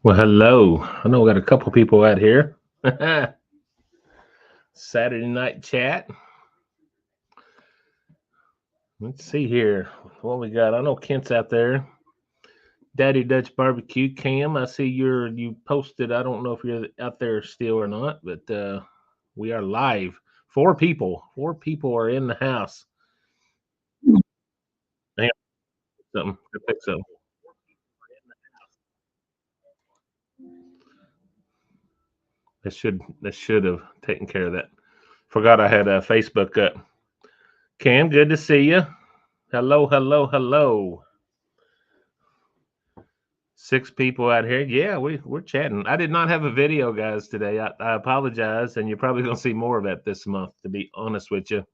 Well, hello. I know we got a couple people out here. Saturday night chat. Let's see here what we got. I know Kent's out there. Daddy Dutch Barbecue. Cam, I see you posted. I don't know if you're out there still or not, but we are live. Four people. Four people are in the house. Hang on, something. I think so. That should have taken care of that. Forgot I had a Facebook up. Cam, good to see you. Hello, hello, hello. Six people out here. Yeah, we're chatting. I did not have a video, guys, today. I apologize, and you're probably gonna see more of it this month. To be honest with you,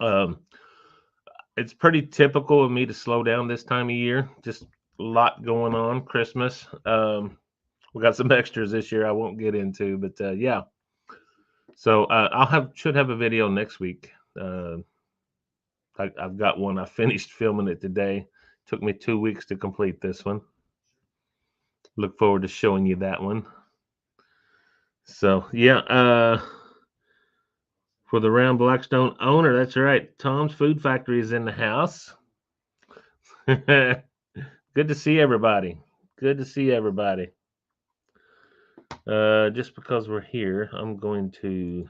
um, it's pretty typical of me to slow down this time of year. Just a lot going on. Christmas. We got some extras this year. I won't get into, but yeah. So should have a video next week. I've got one. I finished filming it today. Took me 2 weeks to complete this one. Look forward to showing you that one. So yeah, for the Round Blackstone owner, that's right. Tom's Food Factory is in the house. Good to see everybody. Good to see everybody. Just because we're here, I'm going to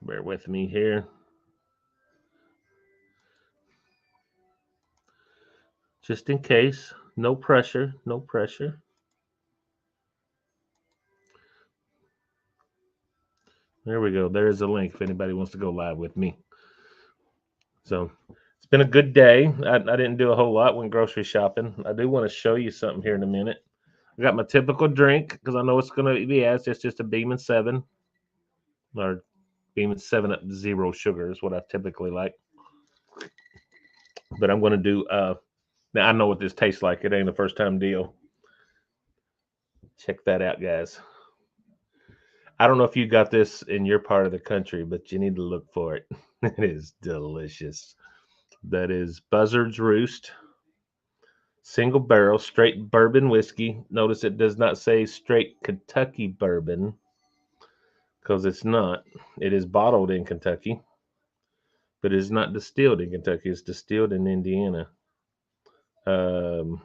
bear with me here. Just in case. No pressure. No pressure. There we go. There's a link if anybody wants to go live with me. So it's been a good day. I didn't do a whole lot when grocery shopping. I do want to show you something here in a minute. I got my typical drink because I know it's going to be asked. It's just a Beam and 7 or Beam and 7 up zero sugar is what I typically like. But I'm going to do, now I know what this tastes like. It ain't a first time deal. Check that out, guys. I don't know if you got this in your part of the country, but you need to look for it. It is delicious. That is Buzzard's Roost, single barrel, straight bourbon whiskey. Notice it does not say straight Kentucky bourbon because it's not. It is bottled in Kentucky, but it is not distilled in Kentucky. It's distilled in Indiana. Um,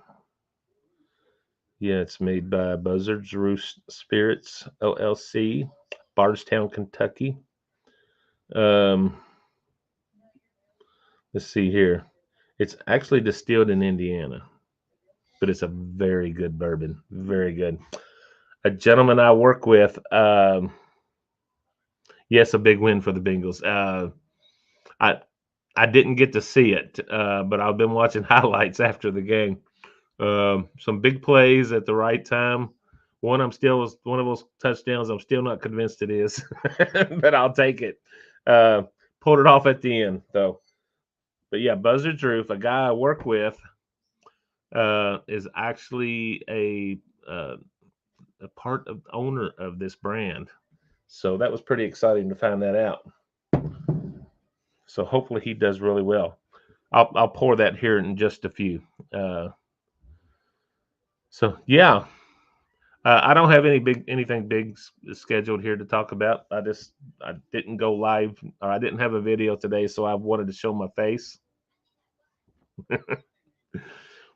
yeah, it's made by Buzzard's Roost Spirits LLC, Bardstown, Kentucky. Um, let's see here. It's actually distilled in Indiana, but it's a very good bourbon. Very good. A gentleman I work with, yes, a big win for the Bengals. I I didn't get to see it, but I've been watching highlights after the game. Some big plays at the right time. One of those touchdowns. I'm still not convinced it is, but I'll take it. Uh, Pulled it off at the end though. But yeah, Buzzard's Roof, a guy I work with, is actually a part of owner of this brand. So that was pretty exciting to find that out. So hopefully he does really well. I'll pour that here in just a few. Uh, so yeah, I don't have anything big scheduled here to talk about. I didn't go live or I didn't have a video today, so I wanted to show my face.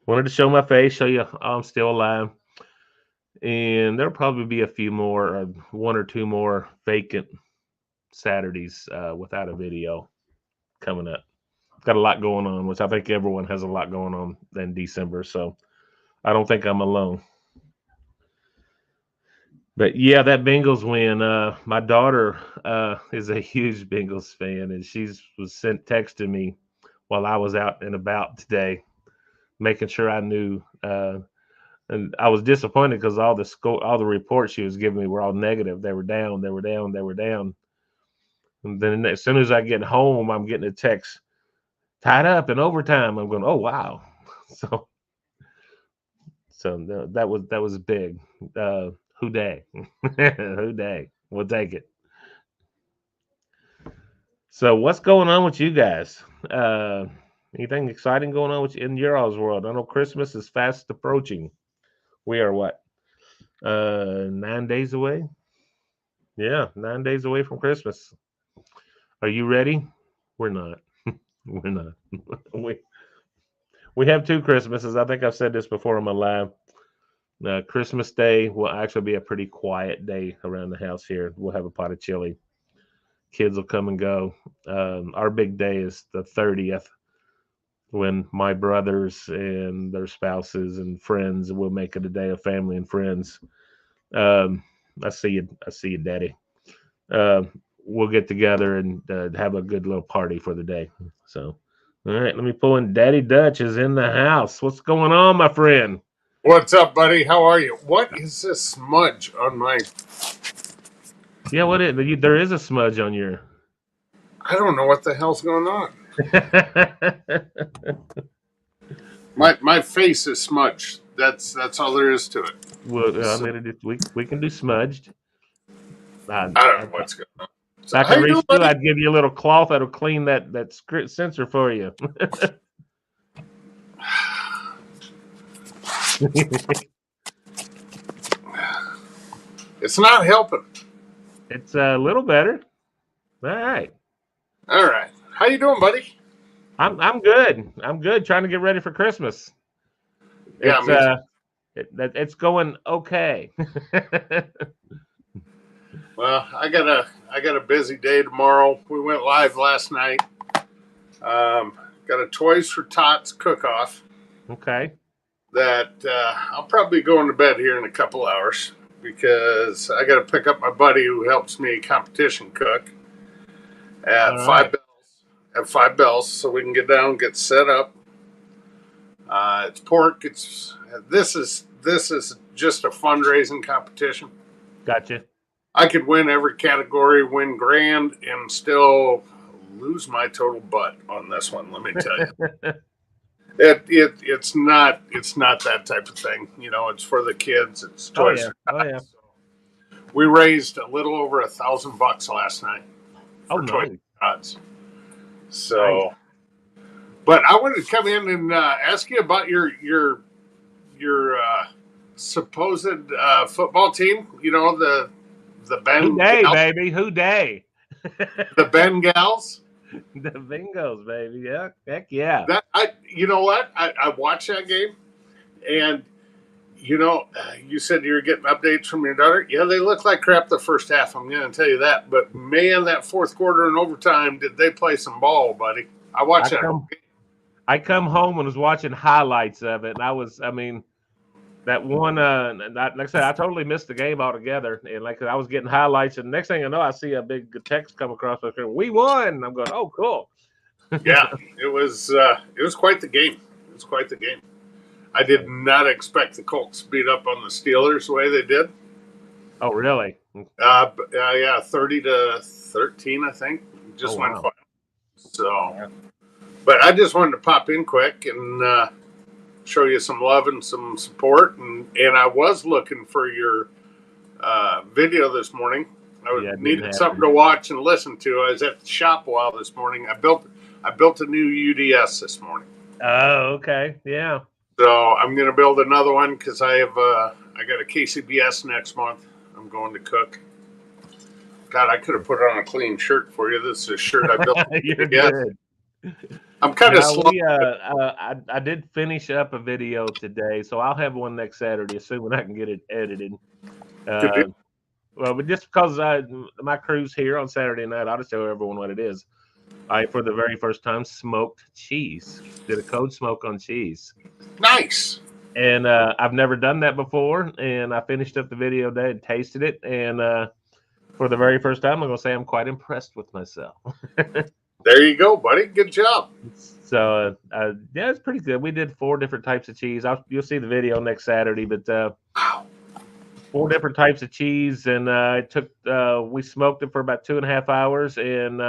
Wanted to show my face, show you I'm still alive, and there'll probably be a few more, one or two more vacant Saturdays without a video coming up. Got a lot going on, which I think everyone has a lot going on in December. So I don't think I'm alone. But yeah, that Bengals win. My daughter is a huge Bengals fan, and she's was sent texting me while I was out and about today, making sure I knew. And I was disappointed because all the reports she was giving me were all negative. They were down. They were down. They were down. And then as soon as I get home, I'm getting a text tied up in overtime. I'm going, oh wow. So that was big. Who day? Who day? We'll take it. So what's going on with you guys? Anything exciting going on with you in your all's world? I know Christmas is fast approaching. We are what? 9 days away? Yeah, 9 days away from Christmas. Are you ready? We're not. We're not. we we have two Christmases. I think I've said this before on my live. Christmas Day will actually be a pretty quiet day around the house here. We'll have a pot of chili. Kids will come and go. Our big day is the 30th, when my brothers and their spouses and friends will make it a day of family and friends. Um, I see you, Daddy. Uh, we'll get together and have a good little party for the day. So, all right, let me pull in. Daddy Dutch is in the house. What's going on, my friend? What's up, buddy? How are you? What is this smudge on my... Yeah, what is there is a smudge on your. I don't know what the hell's going on. Well, My face is smudged. That's all there is to it. I mean, we can do smudged. I don't know what's going on. So, I how can you doing, reach through. buddy? I'd give you a little cloth that'll clean that script sensor for you. It's not helping. It's a little better. All right. All right. How you doing, buddy? I'm good. I'm good. Trying to get ready for Christmas. Yeah, It's going okay. well, I got a busy day tomorrow. We went live last night. Got a Toys for Tots cook-off Okay. that I'll probably be going to bed here in a couple hours because I got to pick up my buddy who helps me competition cook at All five right. bells. At 5 bells, so we can get down, get set up. It's pork. This is just a fundraising competition. Gotcha. I could win every category, win grand, and still lose my total butt on this one. Let me tell you, it's not that type of thing. You know, it's for the kids. It's Oh Toys yeah. for Oh Tots. yeah. We raised a little over $1,000 last night Oh for Toys nice. for Tots. So, Nice. but I wanted to come in and ask you about your supposed football team. You know, the Who day, Bengals. baby? Who day? The Bengals. The Bengals, baby. Yeah. Heck yeah. You know what? I watched that game, and you know, you said you were getting updates from your daughter. Yeah, they look like crap the first half. I'm going to tell you that. But man, that fourth quarter and overtime, did they play some ball, buddy? I watched that. I come home and was watching highlights of it, and I mean, that one. Like I said, I totally missed the game altogether, and like I was getting highlights, and next thing I know, I see a big text come across my screen. We won. I'm going, oh, cool. Yeah, it was quite the game. It was quite the game. I did not expect the Colts to beat up on the Steelers the way they did. Oh, really? Yeah, 30-13, I think. Just went final. So, but I just wanted to pop in quick and show you some love and some support. And I was looking for your video this morning. I needed something to watch and listen to. I was at the shop a while this morning. I built a new UDS this morning. Oh, okay. Yeah. So I'm going to build another one because I got a KCBS next month. I'm going to cook. God, I could have put on a clean shirt for you. This is a shirt I built. You're good. I'm kind of slow. I did finish up a video today, so I'll have one next Saturday, assuming I can get it edited. Well, but just because my crew's here on Saturday night, I'll just tell everyone what it is. I, for the very first time, smoked cheese. Did a code smoke on cheese. Nice. And I've never done that before. And I finished up the video today and tasted it. And for the very first time, I'm going to say I'm quite impressed with myself. There you go, buddy. Good job. So, yeah, it's pretty good. We did 4 different types of cheese. You'll see the video next Saturday. But 4 different types of cheese. And we smoked it for about 2.5 hours. And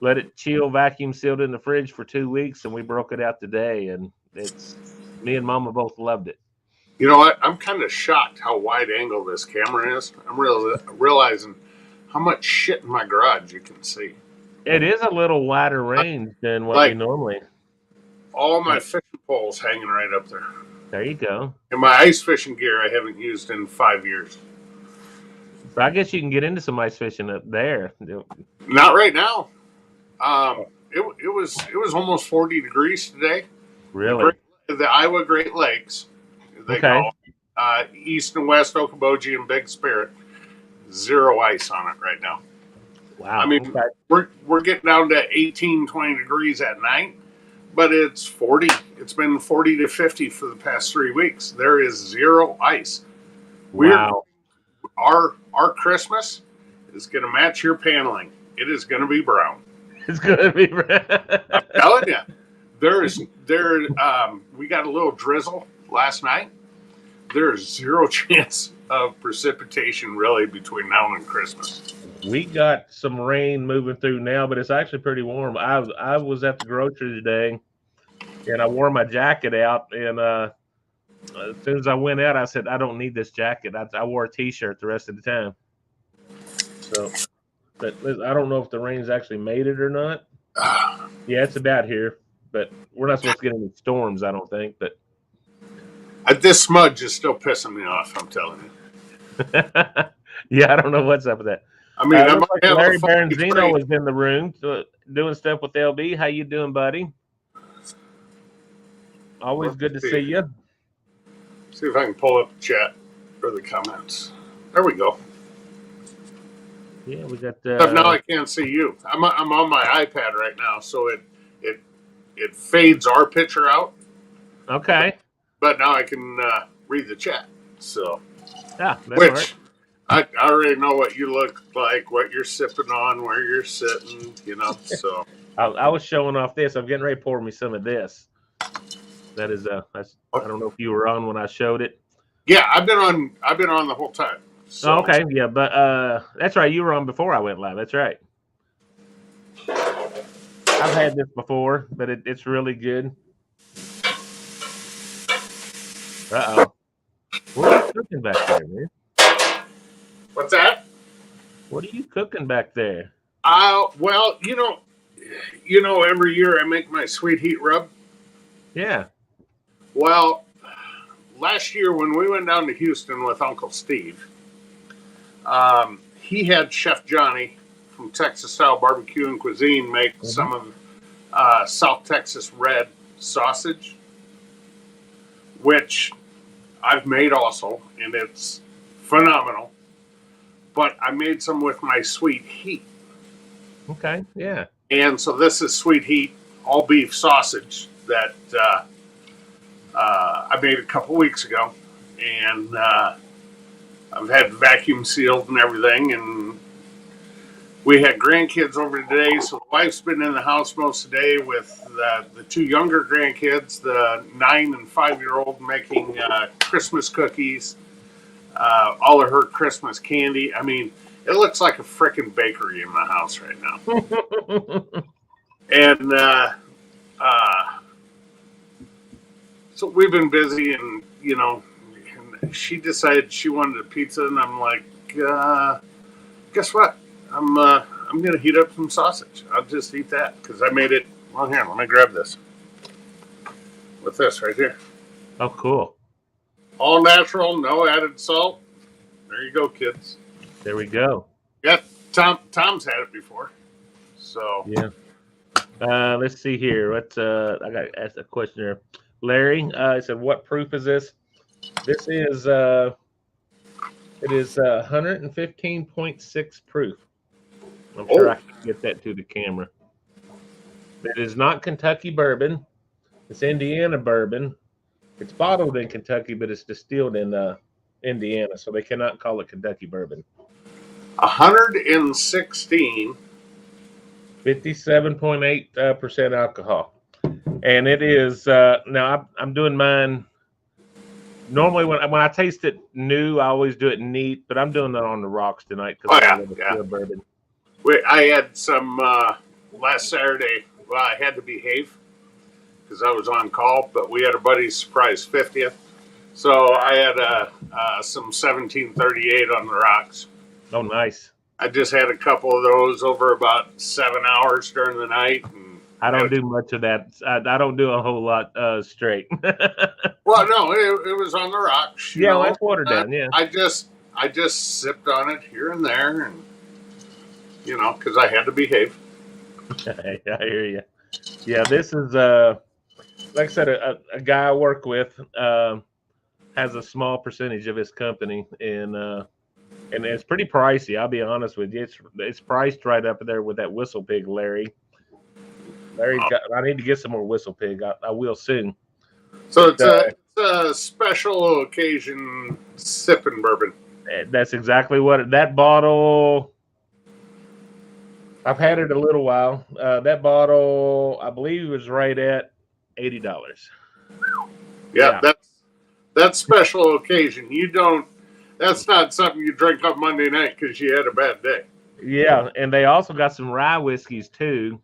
let it chill, vacuum sealed in the fridge for 2 weeks, and we broke it out today. And me and Mama both loved it. You know what? I'm kind of shocked how wide angle this camera is. I'm realizing how much shit in my garage you can see. It is a little wider range than what we normally. all my fishing poles hanging right up there. There you go. And my ice fishing gear I haven't used in 5 years. So I guess you can get into some ice fishing up there. Not right now. It was almost 40 degrees today. Really? The Iowa Great Lakes, they call it, East and West Okoboji and Big Spirit, 0 ice on it right now. Wow. I mean, we're getting down to 18, 20 degrees at night, but it's 40. It's been 40 to 50 for the past 3 weeks. There is 0 ice. Wow. Our Christmas is going to match your paneling. It is going to be brown. It's going to be brown. I'm telling you. We got a little drizzle last night. There's 0 chance of precipitation really between now and Christmas. We got some rain moving through now, but it's actually pretty warm. I was at the grocery today, and I wore my jacket out, and as soon as I went out, I said, I don't need this jacket. I wore a T-shirt the rest of the time. So, but I don't know if the rain's actually made it or not. Yeah, it's about here, but we're not supposed to get any storms, I don't think. But this smudge is still pissing me off, I'm telling you. Yeah, I don't know what's up with that. I mean, Larry Baranzino was in the room doing stuff with LB. How you doing, buddy? Always good to see you. See if I can pull up the chat or the comments. There we go. Yeah, we got. Now I can't see you. I'm on my iPad right now, so it fades our picture out. Okay. But now I can read the chat. So, yeah, that's all right. I already know what you look like, what you're sipping on, where you're sitting, So I was showing off this. I'm getting ready to pour me some of this. That is I don't know if you were on when I showed it. Yeah, I've been on the whole time. So. Okay, yeah, but that's right. You were on before I went live. That's right. I've had this before, but it's really good. Uh-oh. What are you cooking back there, man? What's that? What are you cooking back there? Well, every year I make my sweet heat rub. Yeah. Well, last year when we went down to Houston with Uncle Steve, he had Chef Johnny from Texas Style Barbecue and Cuisine make some of South Texas red sausage, which I've made also, and it's phenomenal. But I made some with my sweet heat. Okay, yeah. And so this is sweet heat, all beef sausage that I made a couple weeks ago. And I've had vacuum sealed and everything. And we had grandkids over today, so the wife's been in the house most of the day with the 2 younger grandkids, the 9 and 5-year-old, making Christmas cookies. All of her Christmas candy. I mean, it looks like a freaking bakery in my house right now. And so we've been busy, and and she decided she wanted a pizza, and I'm like, guess what? I'm gonna heat up some sausage. I'll just eat that because I made it. Well, here, let me grab this with this right here. Oh, cool. All natural, no added salt. There you go, kids. There we go. Yeah, Tom's had it before. So yeah. Let's see here. What I got to ask a question here. Larry, he said, "What proof is this?" This is it is 115.6 proof. I'm sure I can get that to the camera. It is not Kentucky bourbon. It's Indiana bourbon. It's bottled in Kentucky, but it's distilled in Indiana, so they cannot call it Kentucky bourbon. 116. 57.8% alcohol. And it is, now I'm doing mine. Normally when I taste it new, I always do it neat, but I'm doing that on the rocks tonight because I love the bourbon. I had some last Saturday. Well, I had to behave because I was on call, but we had a buddy's surprise 50th. So I had some 1738 on the rocks. Oh, nice. I just had a couple of those over about 7 hours during the night, and I don't do much of that. I don't do a whole lot straight. Well, no, it was on the rocks. Yeah, well, that's watered down. Yeah, I just sipped on it here and there, and because I had to behave. I hear you. Yeah, this is like I said, a guy I work with has a small percentage of his company, and it's pretty pricey. I'll be honest with you. It's priced right up there with that Whistle Pig, Larry. I need to get some more Whistle Pig. I will soon. So it's a special occasion sipping bourbon. That's exactly what that bottle. I've had it a little while. That bottle, I believe, was right at $80. Yeah, that's special occasion. You don't. That's not something you drink on Monday night because you had a bad day. Yeah, and they also got some rye whiskeys too.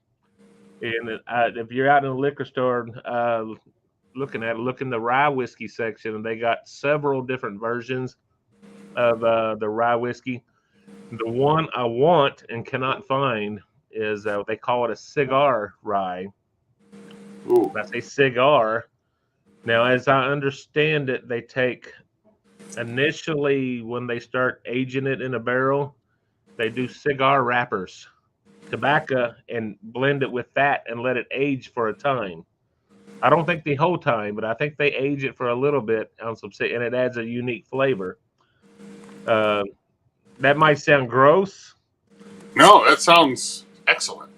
And if you're out in the liquor store look in the rye whiskey section, and they got several different versions of the rye whiskey. The one I want and cannot find is they call it a cigar rye. Ooh. That's a cigar. Now, as I understand it, they take initially when they start aging it in a barrel, they do cigar wrappers, tobacco, and blend it with that and let it age for a time. I don't think the whole time, but I think they age it for a little bit on some, and it adds a unique flavor. That might sound gross. No, that sounds excellent.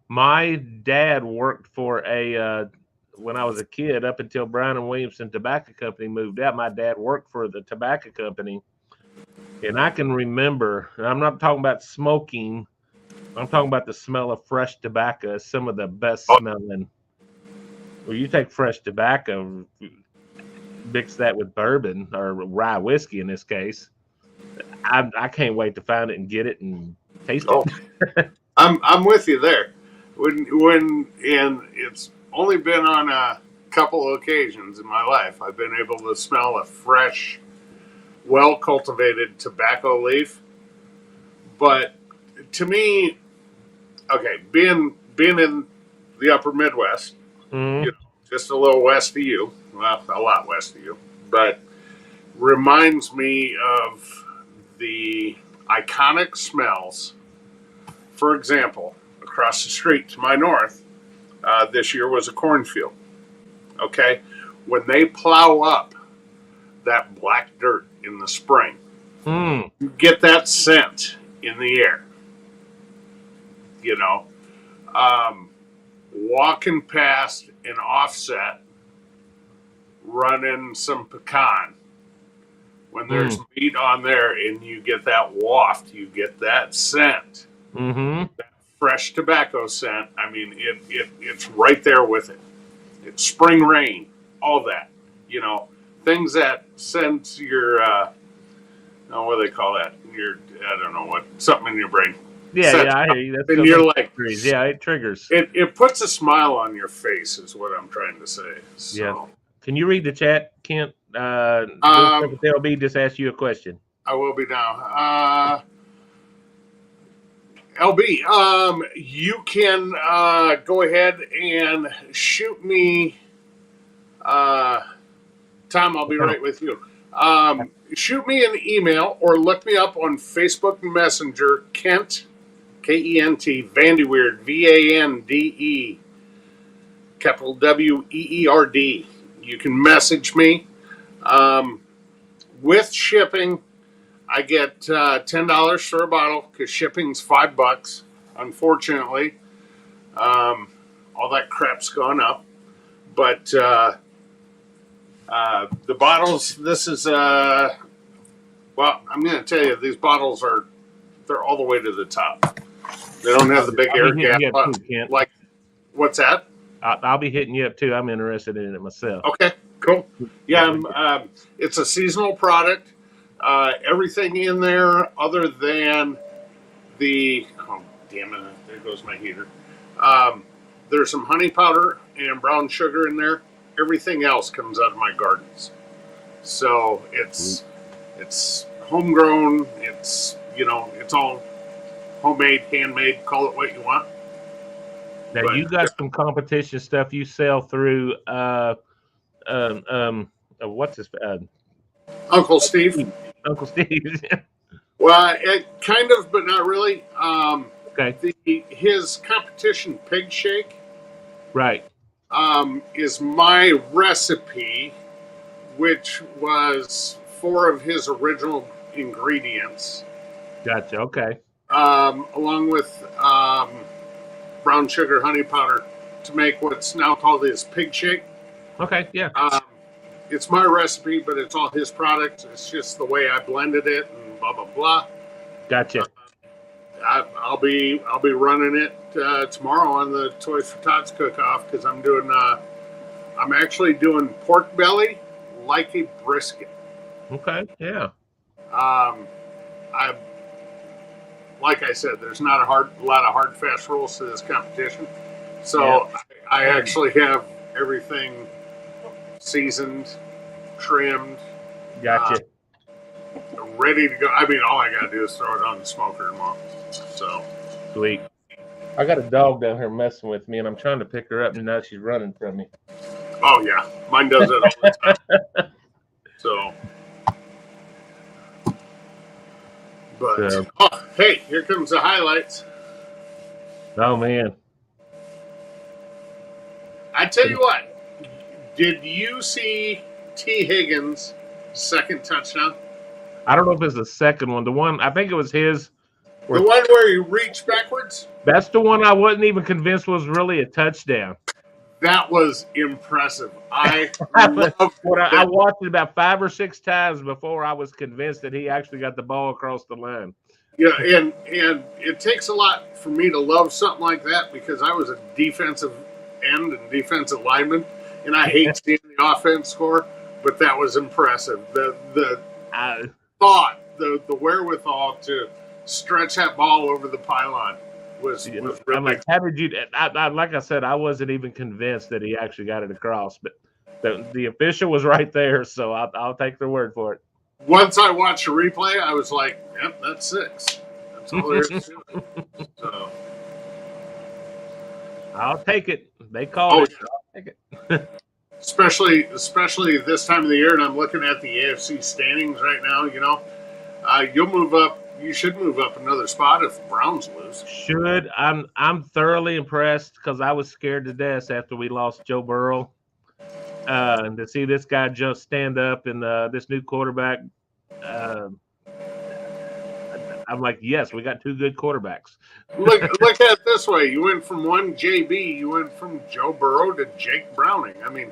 My dad worked for when I was a kid, up until Brown and Williamson Tobacco Company moved out. My dad worked for the tobacco company, and I can remember. And I'm not talking about smoking. I'm talking about the smell of fresh tobacco. Some of the best smelling. Well, you take fresh tobacco, mix that with bourbon or rye whiskey in this case. I can't wait to find it and get it and taste it. I'm with you there. And it's only been on a couple of occasions in my life I've been able to smell a fresh, well cultivated tobacco leaf. But to me, okay, being in the upper Midwest, just a little west of you, well, a lot west of you, but reminds me of the iconic smells. For example, across the street to my north, this year was a cornfield. Okay, when they plow up that black dirt in the spring, you get that scent in the air. Walking past an offset, running some pecan. When there's meat on there and you get that waft, you get that scent, that fresh tobacco scent. I mean, it's right there with it. It's spring rain, all that, things that send your, what do they call that? I don't know what, something in your brain. Yeah, I hear you. And you're like, yeah, it triggers. It puts a smile on your face, is what I'm trying to say. So. Yeah. Can you read the chat, Kent? LB just asked you a question. I will be now. LB, you can go ahead and shoot me. Tom, I'll be right with you. Shoot me an email or look me up on Facebook Messenger, Kent, Kent, Vandeweerd, Vande, capital Weerd. You can message me. With shipping, I get $10 for a bottle because shipping's $5. Unfortunately, all that crap's gone up. But the bottles, this is well, I'm going to tell you, these bottles they're all the way to the top. They don't have the big air gap. Like, what's that? I'll be hitting you up too. I'm interested in it myself. Okay, cool. Yeah, it's a seasonal product. Everything in there other than oh, damn it, there goes my heater. There's some honey powder and brown sugar in there. Everything else comes out of my gardens. So it's homegrown. It's all homemade, handmade, call it what you want. Now But you got some competition stuff you sell through what's his Uncle Steve. Uncle Steve. Well, it kind of, but not really. Okay. His competition pig shake Right. is my recipe, which was 4 of his original ingredients, Gotcha. Okay. along with brown sugar honey powder to make what's now called his pig shake. Okay. Yeah. It's my recipe, but it's all his product. It's just the way I blended it and blah blah blah. Gotcha. I'll be running it tomorrow on the Toys for Tots cook-off because I'm actually doing pork belly like a brisket. Okay. Yeah. I like I said, there's not a lot of hard fast rules to this competition, so yeah. I actually have everything seasoned, trimmed, gotcha, ready to go. I mean, all I gotta do is throw it on the smoker tomorrow. So sweet. I got a dog down here messing with me, and I'm trying to pick her up, and now she's running from me. Oh yeah, mine does it all the time. So, but oh, hey, here comes the highlights. Oh man! I tell you what, did you see T. Higgins' second touchdown? I don't know if it's the second one. The one I think it was his. The one where he reached backwards? That's the one I wasn't even convinced was really a touchdown. That was impressive. I watched it about 5 or 6 times before I was convinced that he actually got the ball across the line. Yeah, and it takes a lot for me to love something like that because I was a defensive end and defensive lineman, and I hate seeing the offense score, but that was impressive. The thought, the wherewithal to stretch that ball over the pylon was really. I'm like, how did you? Like I said, I wasn't even convinced that he actually got it across, but the official was right there, so I'll take their word for it. Once I watched the replay, I was like, "Yep, that's 6. That's all there is to it." So I'll take it. They called it. Yeah. I'll take it. especially this time of the year, and I'm looking at the AFC standings right now. You know, you'll move up. You should move up another spot if the Browns lose. Should. I'm thoroughly impressed because I was scared to death after we lost Joe Burrow. And to see this guy just stand up and this new quarterback, I'm like, yes, we got 2 good quarterbacks. Look at it this way: you went from one JB, you went from Joe Burrow to Jake Browning. I mean,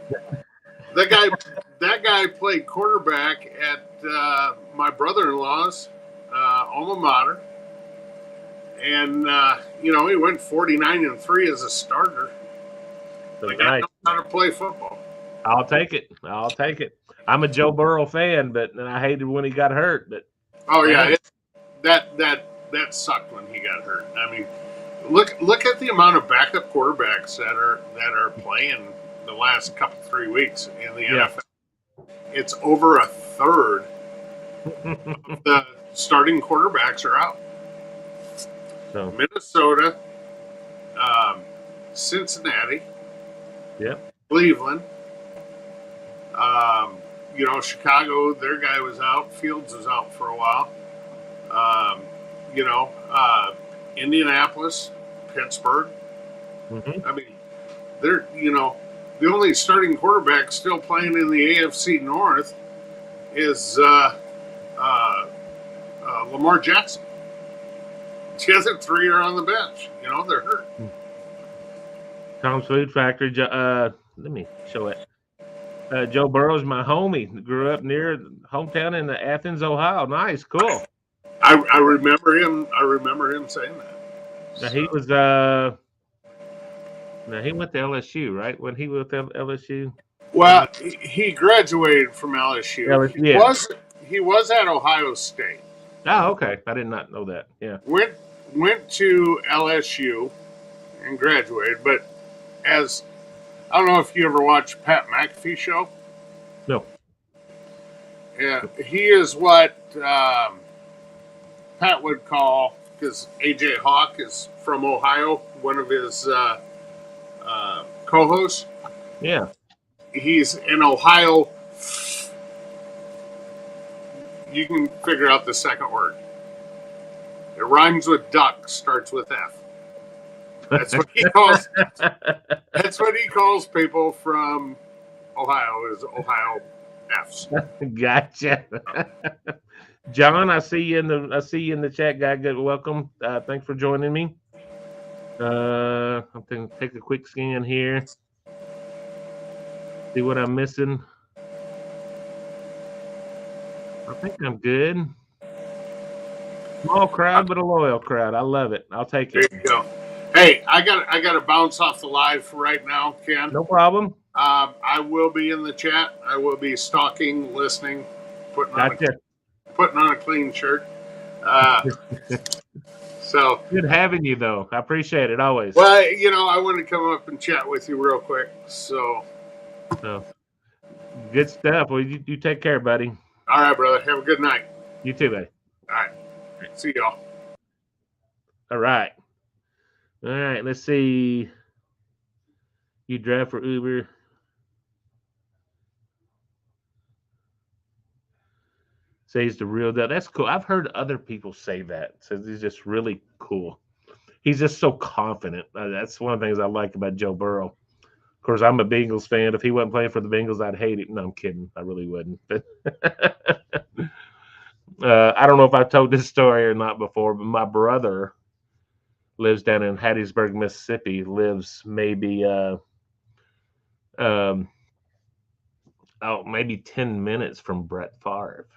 that guy played quarterback at my brother-in-law's alma mater, and he went 49-3 as a starter. So the guy knows how to play football. I'll take it. I'm a Joe Burrow fan, but I hated when he got hurt. But that sucked when he got hurt. I mean, look at the amount of backup quarterbacks that are playing the last 3 weeks in the NFL. It's over a third of the starting quarterbacks are out. So Minnesota, Cincinnati, Cleveland, Chicago, their guy was out. Fields was out for a while. Indianapolis, Pittsburgh. Mm-hmm. I mean, they're the only starting quarterback still playing in the AFC North is Lamar Jackson. The other 3 are on the bench. They're hurt. Tom's Food Factory. Let me show it. Joe Burrow's my homie. Grew up near hometown in Athens, Ohio. Nice, cool. I remember him. I remember him saying that. Now he was. Now he went to LSU, right? When he went to LSU. Well, he graduated from LSU. He was at Ohio State. Oh, okay. I did not know that. Yeah. Went to LSU and graduated, but I don't know if you ever watched Pat McAfee show. No. Yeah, he is what Pat would call, because AJ Hawk is from Ohio. One of his co-host. Yeah. He's in Ohio. You can figure out the second word. It rhymes with duck, starts with F. That's what he calls. That's what he calls people from Ohio. Is Ohio Fs. Gotcha. John, I see you in the chat, guy. Good, welcome. Thanks for joining me. I'm going to take a quick scan here. See what I'm missing. I think I'm good. Small crowd, but a loyal crowd. I love it. I'll take it. There you go. Hey, I got to bounce off the live right now, Ken. No problem. I will be in the chat. I will be stalking, listening, putting on a clean shirt. So good having you, though. I appreciate it always. Well, I want to come up and chat with you real quick. So good stuff. Well, you take care, buddy. All right, brother. Have a good night. You too, buddy. All right. See y'all. All right. Let's see. You drive for Uber. Say he's the real deal. That's cool. I've heard other people say that. Says he's just really cool. He's just so confident. That's one of the things I like about Joe Burrow. Of course, I'm a Bengals fan. If he wasn't playing for the Bengals, I'd hate him. No, I'm kidding. I really wouldn't. But I don't know if I've told this story or not before, but my brother lives down in Hattiesburg, Mississippi. Lives maybe maybe 10 minutes from Brett Favre.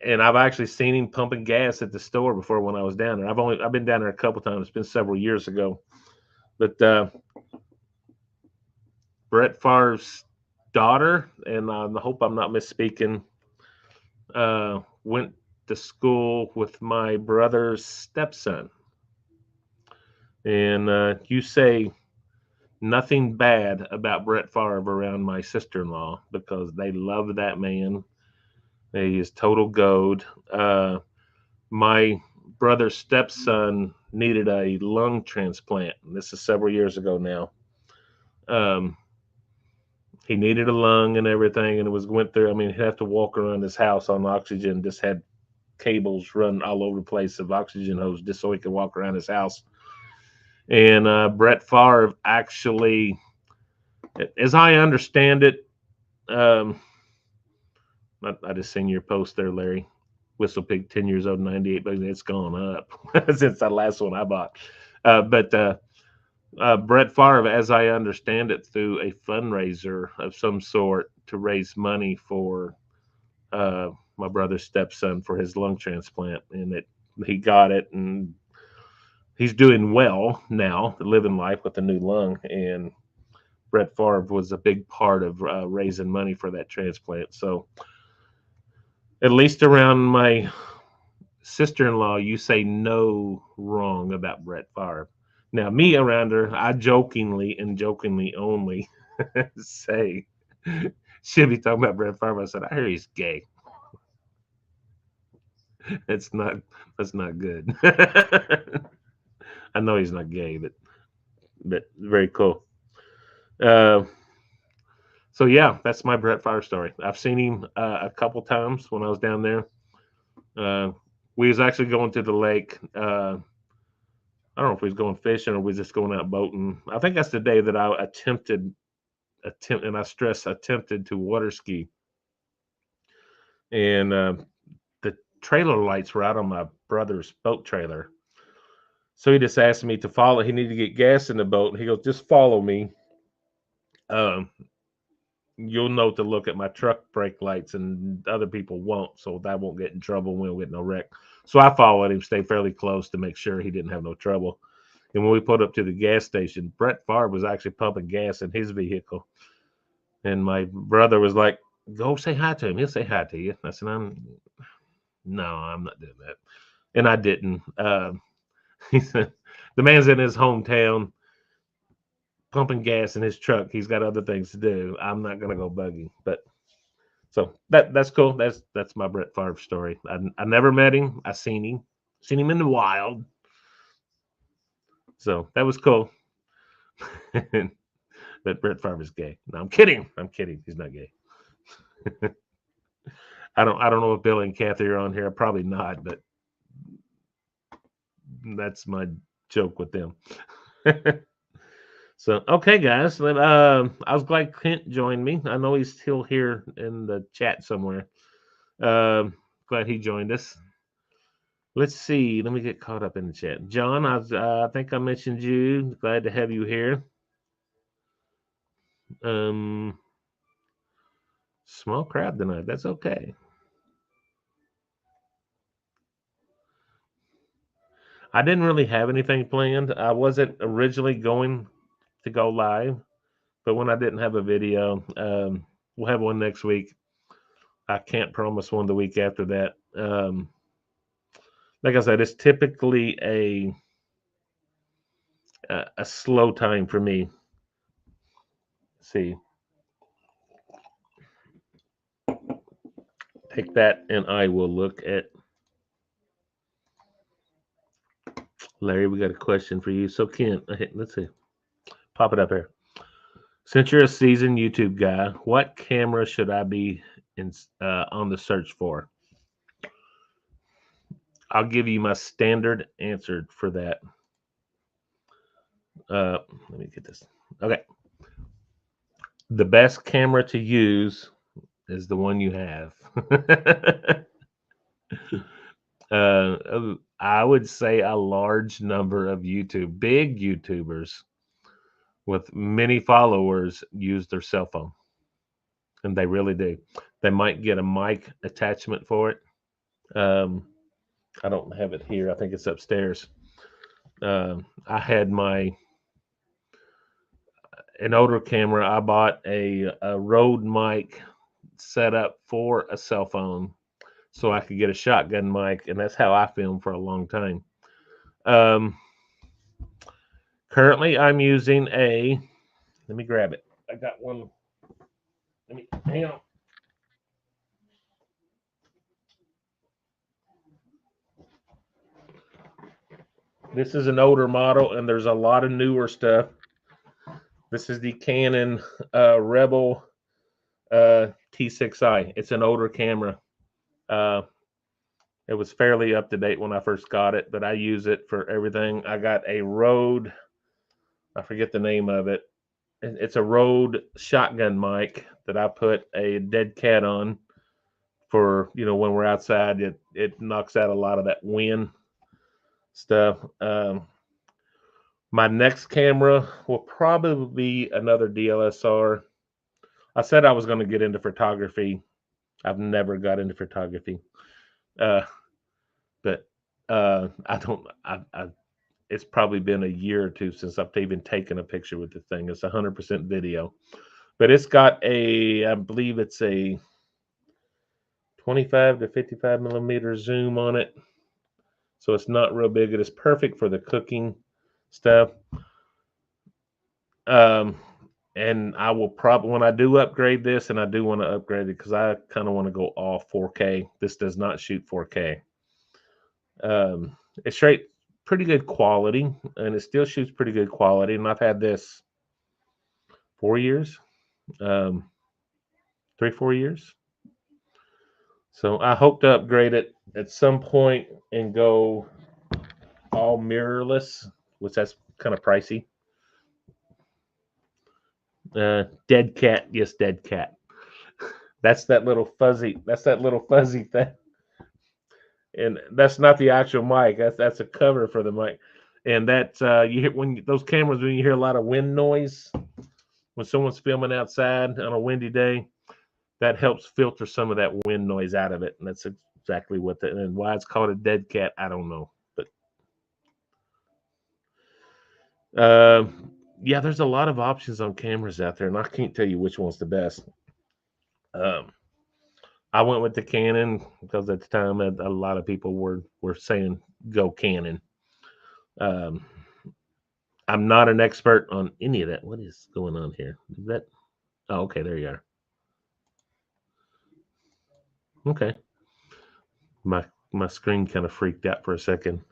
And I've actually seen him pumping gas at the store before when I was down there. I've been down there a couple times. It's been several years ago. But Brett Favre's daughter, and I hope I'm not misspeaking, went to school with my brother's stepson. And you say nothing bad about Brett Favre around my sister-in-law because they love that man. He is total goat. My brother's stepson needed a lung transplant. This is several years ago now. He needed a lung and everything, and went through. I mean, he'd have to walk around his house on oxygen. Just had cables run all over the place of oxygen hose just so he could walk around his house. And Brett Favre actually, as I understand it, I just seen your post there, Larry. Whistle Pig, 10 years old, 98 bucks. It's gone up since the last one I bought. But Brett Favre, as I understand it, through a fundraiser of some sort to raise money for my brother's stepson for his lung transplant, and he got it, and he's doing well now, living life with a new lung. And Brett Favre was a big part of raising money for that transplant. So at least around my sister-in-law, you say no wrong about Brett Favre. Now, me around her, I jokingly only say, she'll be talking about Brett Favre. I said, I hear he's gay. That's not good. I know he's not gay, but very cool. So yeah, that's my Brett Favre story. I've seen him a couple times when I was down there. We was actually going to the lake. I don't know if we was going fishing or we was just going out boating. I think that's the day that I attempted, and I stress attempted, to water ski. And the trailer lights were out on my brother's boat trailer. So he just asked me to follow. He needed to get gas in the boat. And he goes, just follow me. You'll know to look at my truck brake lights, and other people won't, so that won't get in trouble. We won't get no wreck. So I followed him, stayed fairly close to make sure he didn't have no trouble. And when we pulled up to the gas station, Brett Favre was actually pumping gas in his vehicle. And my brother was like, go say hi to him. He'll say hi to you. I said, no, I'm not doing that. And I didn't. He said, the man's in his hometown pumping gas in his truck. He's got other things to do. I'm not going to go bug him. But so that's cool. That's my Brett Favre story. I never met him. I seen him in the wild. So that was cool. But Brett Favre's gay. No, I'm kidding. I'm kidding. He's not gay. I don't know if Bill and Kathy are on here. Probably not, but that's my joke with them. So okay, guys. I was glad Clint joined me. I know he's still here in the chat somewhere. Glad he joined us. Let's see. Let me get caught up in the chat. John, I think I mentioned you. Glad to have you here. Small crowd tonight. That's okay. I didn't really have anything planned. I wasn't originally going to go live, but when I didn't have a video, we'll have one next week. I can't promise one the week after that. Like I said, it's typically a slow time for me. Let's see, take that, and I will look at Larry. We got a question for you. So Ken, let's see, pop it up here. Since you're a seasoned YouTube guy, what camera should I be on the search for? I'll give you my standard answer for that. Let me get this. Okay. The best camera to use is the one you have. I would say a large number of big YouTubers with many followers use their cell phone. And they really do. They might get a mic attachment for it. I don't have it here. I think it's upstairs. I had an older camera. I bought a Rode mic set up for a cell phone so I could get a shotgun mic, and that's how I filmed for a long time. Currently, I'm using let me grab it. I got one. Hang on. This is an older model, and there's a lot of newer stuff. This is the Canon Rebel T6i. It's an older camera. It was fairly up to date when I first got it, but I use it for everything. I got a Rode, I forget the name of it. It's a Rode shotgun mic that I put a dead cat on for, when we're outside. It knocks out a lot of that wind stuff. My next camera will probably be another DLSR. I said I was going to get into photography. I've never got into photography. But I don't. It's probably been a year or two since I've even taken a picture with the thing. It's 100% video, but it's got I believe it's a 25 to 55 millimeter zoom on it, so it's not real big. It is perfect for the cooking stuff. And I will probably, when I do upgrade this, and I do want to upgrade it because I kind of want to go all 4K. This does not shoot 4K. It's straight pretty good quality, and it still shoots pretty good quality. And I've had this 4 years, 3-4 years. So I hope to upgrade it at some point and go all mirrorless, which that's kind of pricey. Dead cat, yes, dead cat. That's that little fuzzy thing. And that's not the actual mic. That's a cover for the mic. And that you hear when those cameras, when you hear a lot of wind noise when someone's filming outside on a windy day, that helps filter some of that wind noise out of it. And that's exactly what and why it's called a dead cat, I don't know. But yeah, there's a lot of options on cameras out there, and I can't tell you which one's the best. I went with the Canon because at the time a lot of people were saying go Canon. I'm not an expert on any of that. What is going on here? Is that? Oh, okay, there you are. Okay. My screen kind of freaked out for a second.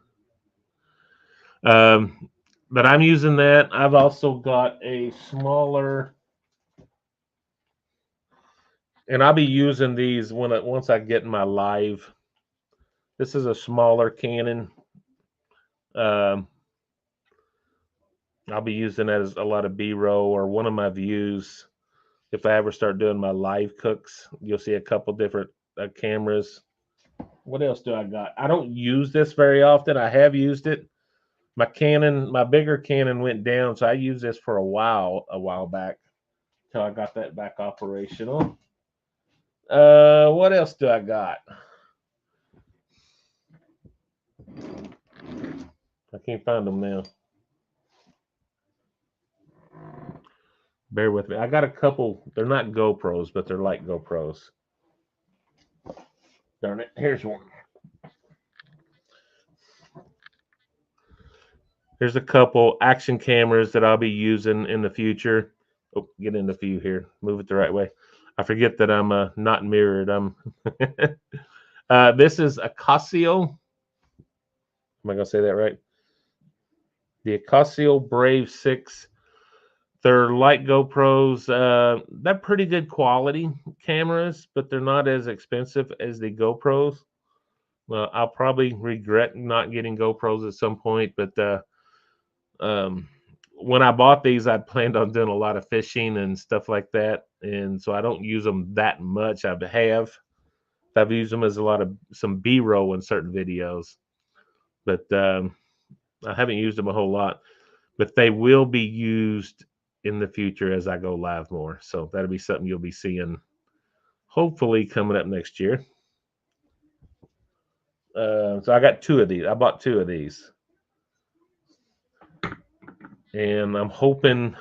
but I'm using that. I've also got a smaller, and I'll be using these once I get in my live. This is a smaller Canon. Um, I'll be using that as a lot of B-roll or one of my views. If I ever start doing my live cooks, you'll see a couple different cameras. What else do I got? I don't use this very often. I have used it. My Canon, my bigger Canon went down, so I used this for a while back, till I got that back operational. What else do I got? I can't find them now. Bear with me. I got a couple. They're not GoPros, but they're like GoPros. Darn it. Here's one. Here's a couple action cameras that I'll be using in the future. Oh, get in the view here. Move it the right way. I forget that I'm not mirrored. This is a Casio. Am I going to say that right? The Casio Brave 6. They're like GoPros. They're pretty good quality cameras, but they're not as expensive as the GoPros. I'll probably regret not getting GoPros at some point, but when I bought these, I planned on doing a lot of fishing and stuff like that, and so I don't use them that much. I've used them as some B-roll in certain videos, but I haven't used them a whole lot. But they will be used in the future as I go live more. So that'll be something you'll be seeing hopefully coming up next year. So I got two of these. I bought two of these. And I'm hoping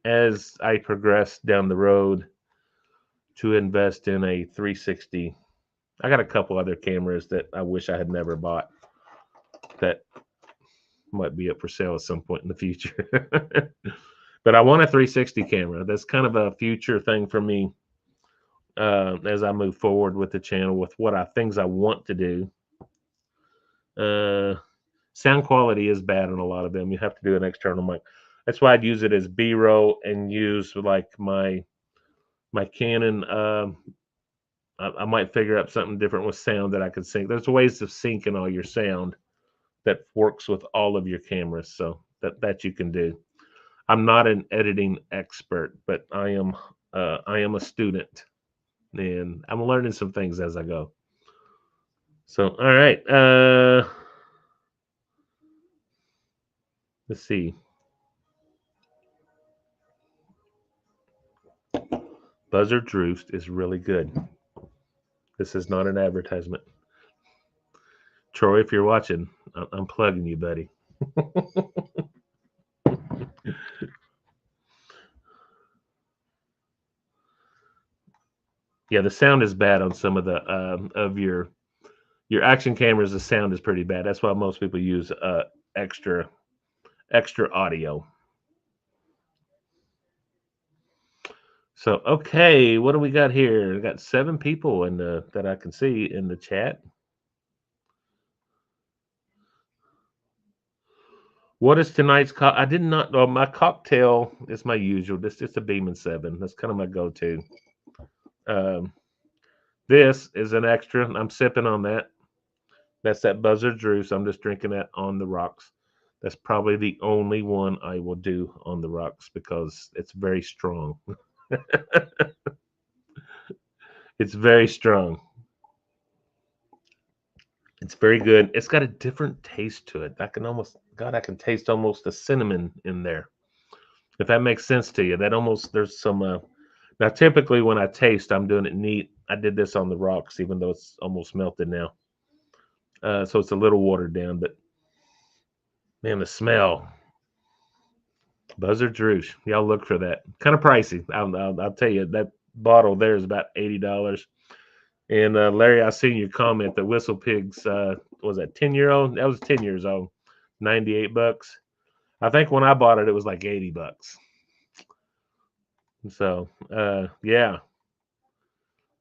as I progress down the road to invest in a 360. I got a couple other cameras that I wish I had never bought that might be up for sale at some point in the future. But I want a 360 camera. That's kind of a future thing for me as I move forward with the channel with things I want to do. Sound quality is bad on a lot of them. You have to do an external mic. That's why I'd use it as B-roll and use like my Canon. I might figure out something different with sound that I could sync. There's ways of syncing all your sound that works with all of your cameras, so that you can do. I'm not an editing expert, but I am a student, and I'm learning some things as I go. So, all right. Let's see. Buzzard Roost is really good. This is not an advertisement. Troy, if you're watching, I'm plugging you, buddy. Yeah, the sound is bad on some of the of your action cameras. The sound is pretty bad. That's why most people use extra audio. So, okay, what do we got here? We got 7 people in that I can see in the chat. What is tonight's I did not know. My cocktail is my usual. This is a Beeman 7. That's kind of my go-to. This is an extra. I'm sipping on that. That's that Buzzard Drew. So I'm just drinking that on the rocks. That's probably the only one I will do on the rocks because it's very strong. It's very strong. It's very good. It's got a different taste to it. I can taste almost the cinnamon in there. If that makes sense to you, there's some. Now, typically when I taste, I'm doing it neat. I did this on the rocks, even though it's almost melted now. So it's a little watered down, but man, the smell. Buzzard Droosh. Y'all look for that. Kind of pricey. I'll tell you, that bottle there is about $80. And Larry, I seen your comment that Whistle Pigs was that 10-year-old? That was 10 years old. $98. I think when I bought it, it was like $80. So yeah.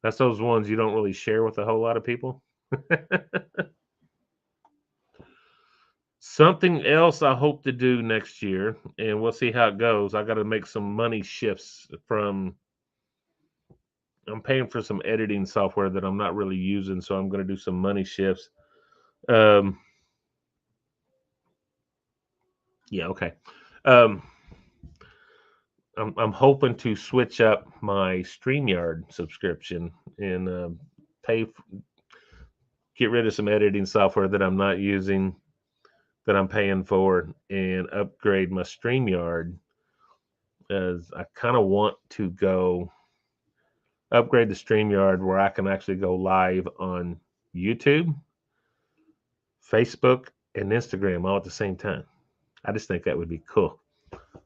That's those ones you don't really share with a whole lot of people. Something else I hope to do next year, and we'll see how it goes. I got to make some money shifts from. I'm paying for some editing software that I'm not really using, so I'm going to do some money shifts. Um, yeah, okay. Um, I'm hoping to switch up my StreamYard subscription and pay, get rid of some editing software that I'm not using, that I'm paying for, and upgrade my StreamYard. As I kind of want to go upgrade the StreamYard where I can actually go live on YouTube, Facebook, and Instagram all at the same time. I just think that would be cool.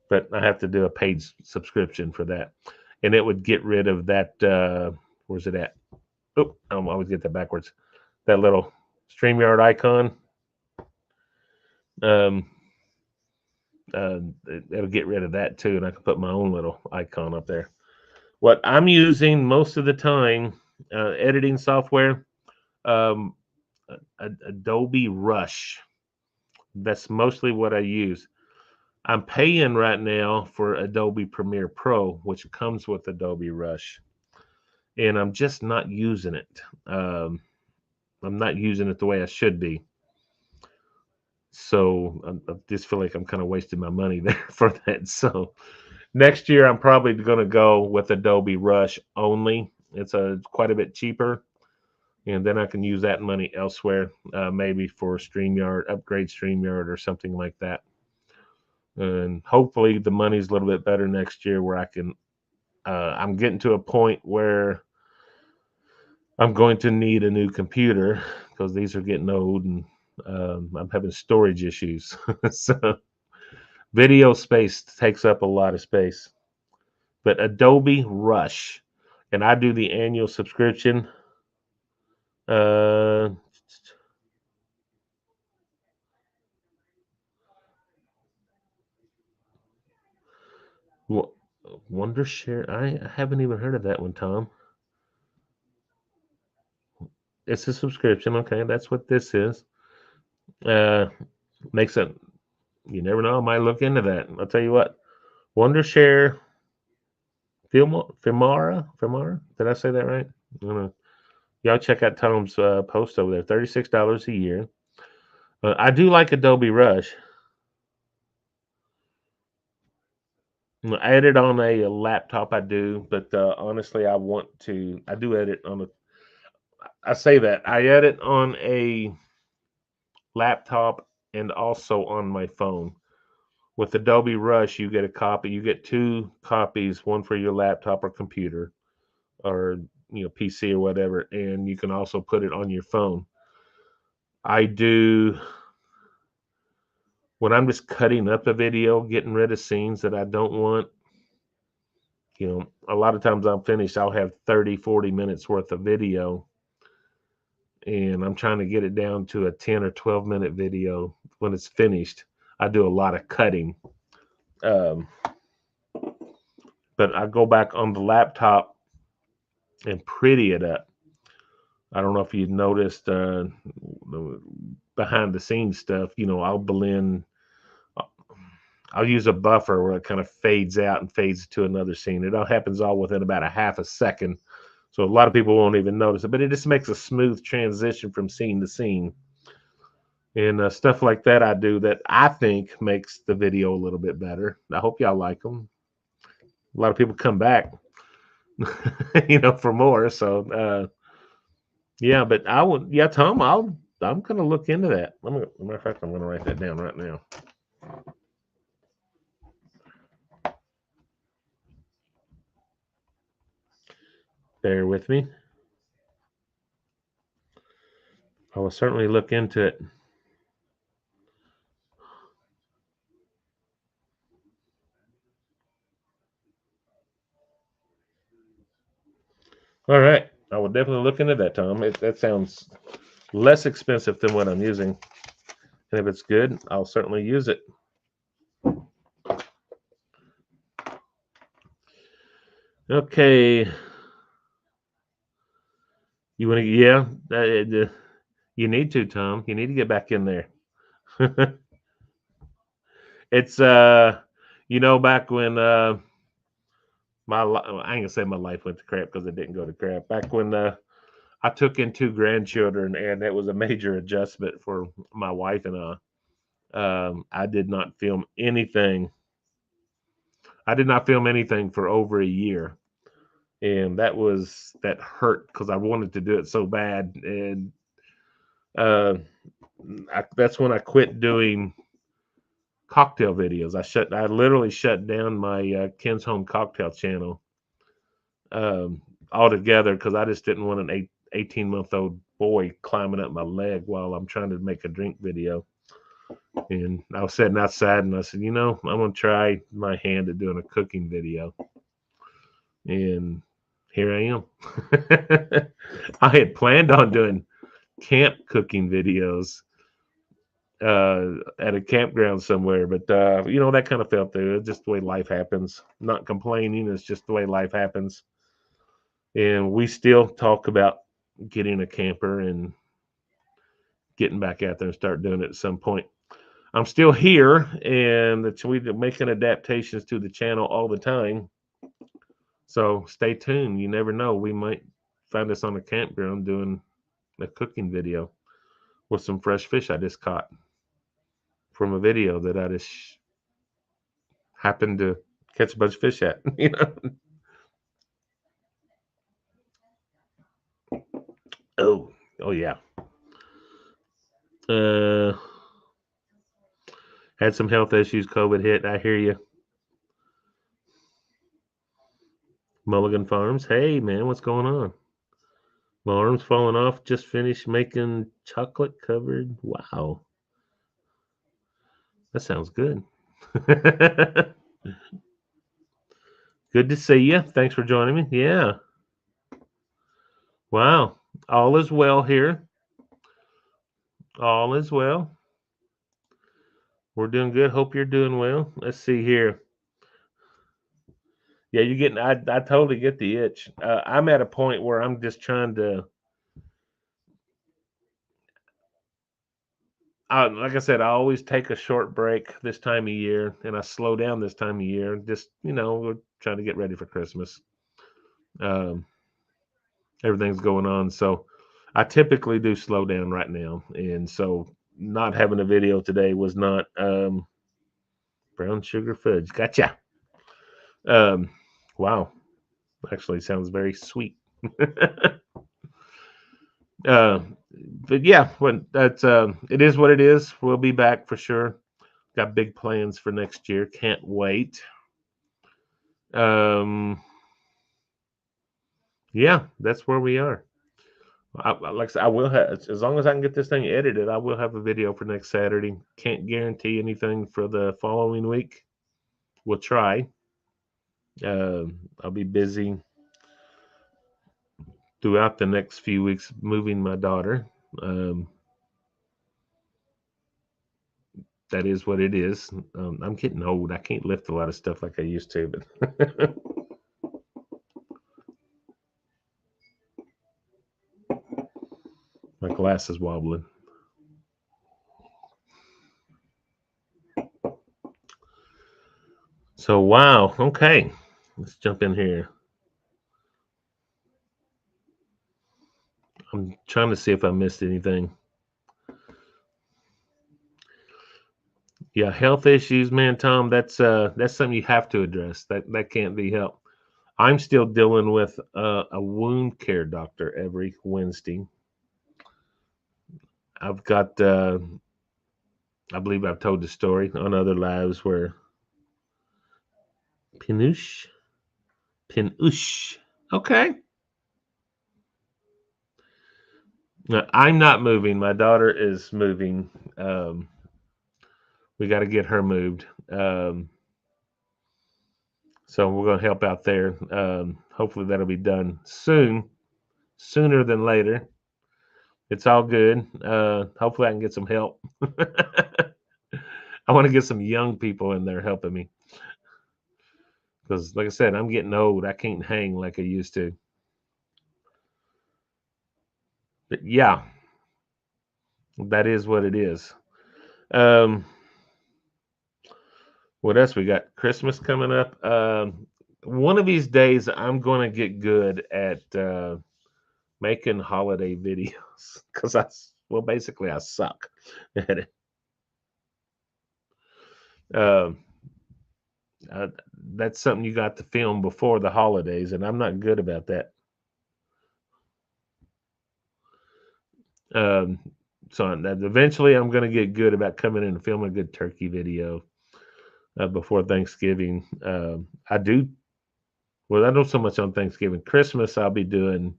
But I have to do a paid subscription for that. And it would get rid of that. Where's it at? Oh, I always get that backwards. That little StreamYard icon. Um, it'll get rid of that too. And I can put my own little icon up there. What I'm using most of the time, editing software, um, Adobe Rush. That's mostly what I use. I'm paying right now for Adobe Premiere Pro, which comes with Adobe Rush, and I'm just not using it. I'm not using it the way I should be. So I just feel like I'm kind of wasting my money there for that. So next year, I'm probably going to go with Adobe Rush only. It's quite a bit cheaper, and then I can use that money elsewhere, maybe for StreamYard, upgrade StreamYard or something like that. And hopefully the money's a little bit better next year where I can, I'm getting to a point where I'm going to need a new computer because these are getting old and I'm having storage issues. So video space takes up a lot of space. But Adobe Rush, and I do the annual subscription. Uh, Wondershare. I haven't even heard of that one, Tom. It's a subscription. Okay, that's what this is. Uh, Makes it. You never know. I might look into that. I'll tell you what. Wondershare. Filmara. Did I say that right? I don't know. Y'all check out Tom's post over there. $36 a year. I do like Adobe Rush. I edit on a laptop. I do, but honestly, I do edit on a. I say that I edit on a laptop and also on my phone. With Adobe Rush, you get a copy. You get two copies, one for your laptop or computer, or PC or whatever, and you can also put it on your phone. I do when I'm just cutting up a video, getting rid of scenes that I don't want. A lot of times I'm finished, I'll have 30, 40 minutes worth of video, and I'm trying to get it down to a 10 or 12-minute video. When it's finished, I do a lot of cutting. Um, but I go back on the laptop and pretty it up. I don't know if you've noticed the behind the scenes stuff. I'll use a buffer where it kind of fades out and fades to another scene. It all happens all within about a half a second. So a lot of people won't even notice it, but it just makes a smooth transition from scene to scene. And stuff like that I do that I think makes the video a little bit better. I hope y'all like them. A lot of people come back, for more. So, yeah, but Tom, I'm going to look into that. Matter of fact, I'm going to write that down right now. Bear with me. I will certainly look into it. All right. I will definitely look into that, Tom. That sounds less expensive than what I'm using. And if it's good, I'll certainly use it. Okay. You want to, yeah, you need to, Tom. You need to get back in there. It's back when I ain't gonna say my life went to crap because it didn't go to crap. Back when I took in two grandchildren, and it was a major adjustment for my wife and I. I did not film anything. I did not film anything for over a year, and that hurt because I wanted to do it so bad, and uh, that's when I quit doing cocktail videos. I literally shut down my Ken's Home Cocktail channel altogether because I just didn't want an 18-month-old boy climbing up my leg while I'm trying to make a drink video. And I was sitting outside and I said, I'm going to try my hand at doing a cooking video. And here I am. I had planned on doing camp cooking videos at a campground somewhere, but that kind of fell through. It's just the way life happens. Not complaining, it's just the way life happens. And we still talk about getting a camper and getting back out there and start doing it at some point. I'm still here, and we're making adaptations to the channel all the time. So stay tuned. You never know. We might find us on a campground doing a cooking video with some fresh fish I just caught from a video that I just happened to catch a bunch of fish at. Oh yeah. Uh, had some health issues. COVID hit. I hear you. Mulligan Farms. Hey man, what's going on? My arm's falling off. Just finished making chocolate covered. Wow, that sounds good. Good to see you. Thanks for joining me. Yeah. Wow. All is well here. All is well. We're doing good. Hope you're doing well. Let's see here. Yeah, you're getting. I totally get the itch. I'm at a point where I'm just trying to. Like I said, I always take a short break this time of year, and I slow down this time of year. Just we're trying to get ready for Christmas. Um, Everything's going on, so I typically do slow down right now, and so not having a video today was not brown sugar fudge. Gotcha. Um, wow, actually sounds very sweet. uh, but yeah, that's it is what it is. We'll be back for sure. Got big plans for next year. Can't wait. Um, yeah, that's where we are. Like I said, I will have, as long as I can get this thing edited, I will have a video for next Saturday. Can't guarantee anything for the following week. We'll try. I'll be busy throughout the next few weeks moving my daughter. Um, that is what it is. I'm getting old. I can't lift a lot of stuff like I used to, but my glass is wobbling. So, wow. Okay. Let's jump in here. I'm trying to see if I missed anything. Yeah, health issues, man, Tom. That's something you have to address. That can't be helped. I'm still dealing with a wound care doctor every Wednesday. I've got, I believe I've told the story on other lives where Pinush, Pinush. Okay. No, I'm not moving. My daughter is moving. We got to get her moved. So we're going to help out there. Hopefully that'll be done soon, sooner than later. It's all good. Hopefully I can get some help. I want to get some young people in there helping me because, like I said, I'm getting old. I can't hang like I used to. But yeah, that is what it is. Um, What else we got? Christmas coming up. One of these days, I'm going to get good at making holiday videos because well, basically, I suck at it. Um, uh, that's something you got to film before the holidays, and I'm not good about that. Um, so eventually, I'm going to get good about coming in and filming a good turkey video before Thanksgiving. I do well. I don't so much on Thanksgiving. Christmas, I'll be doing.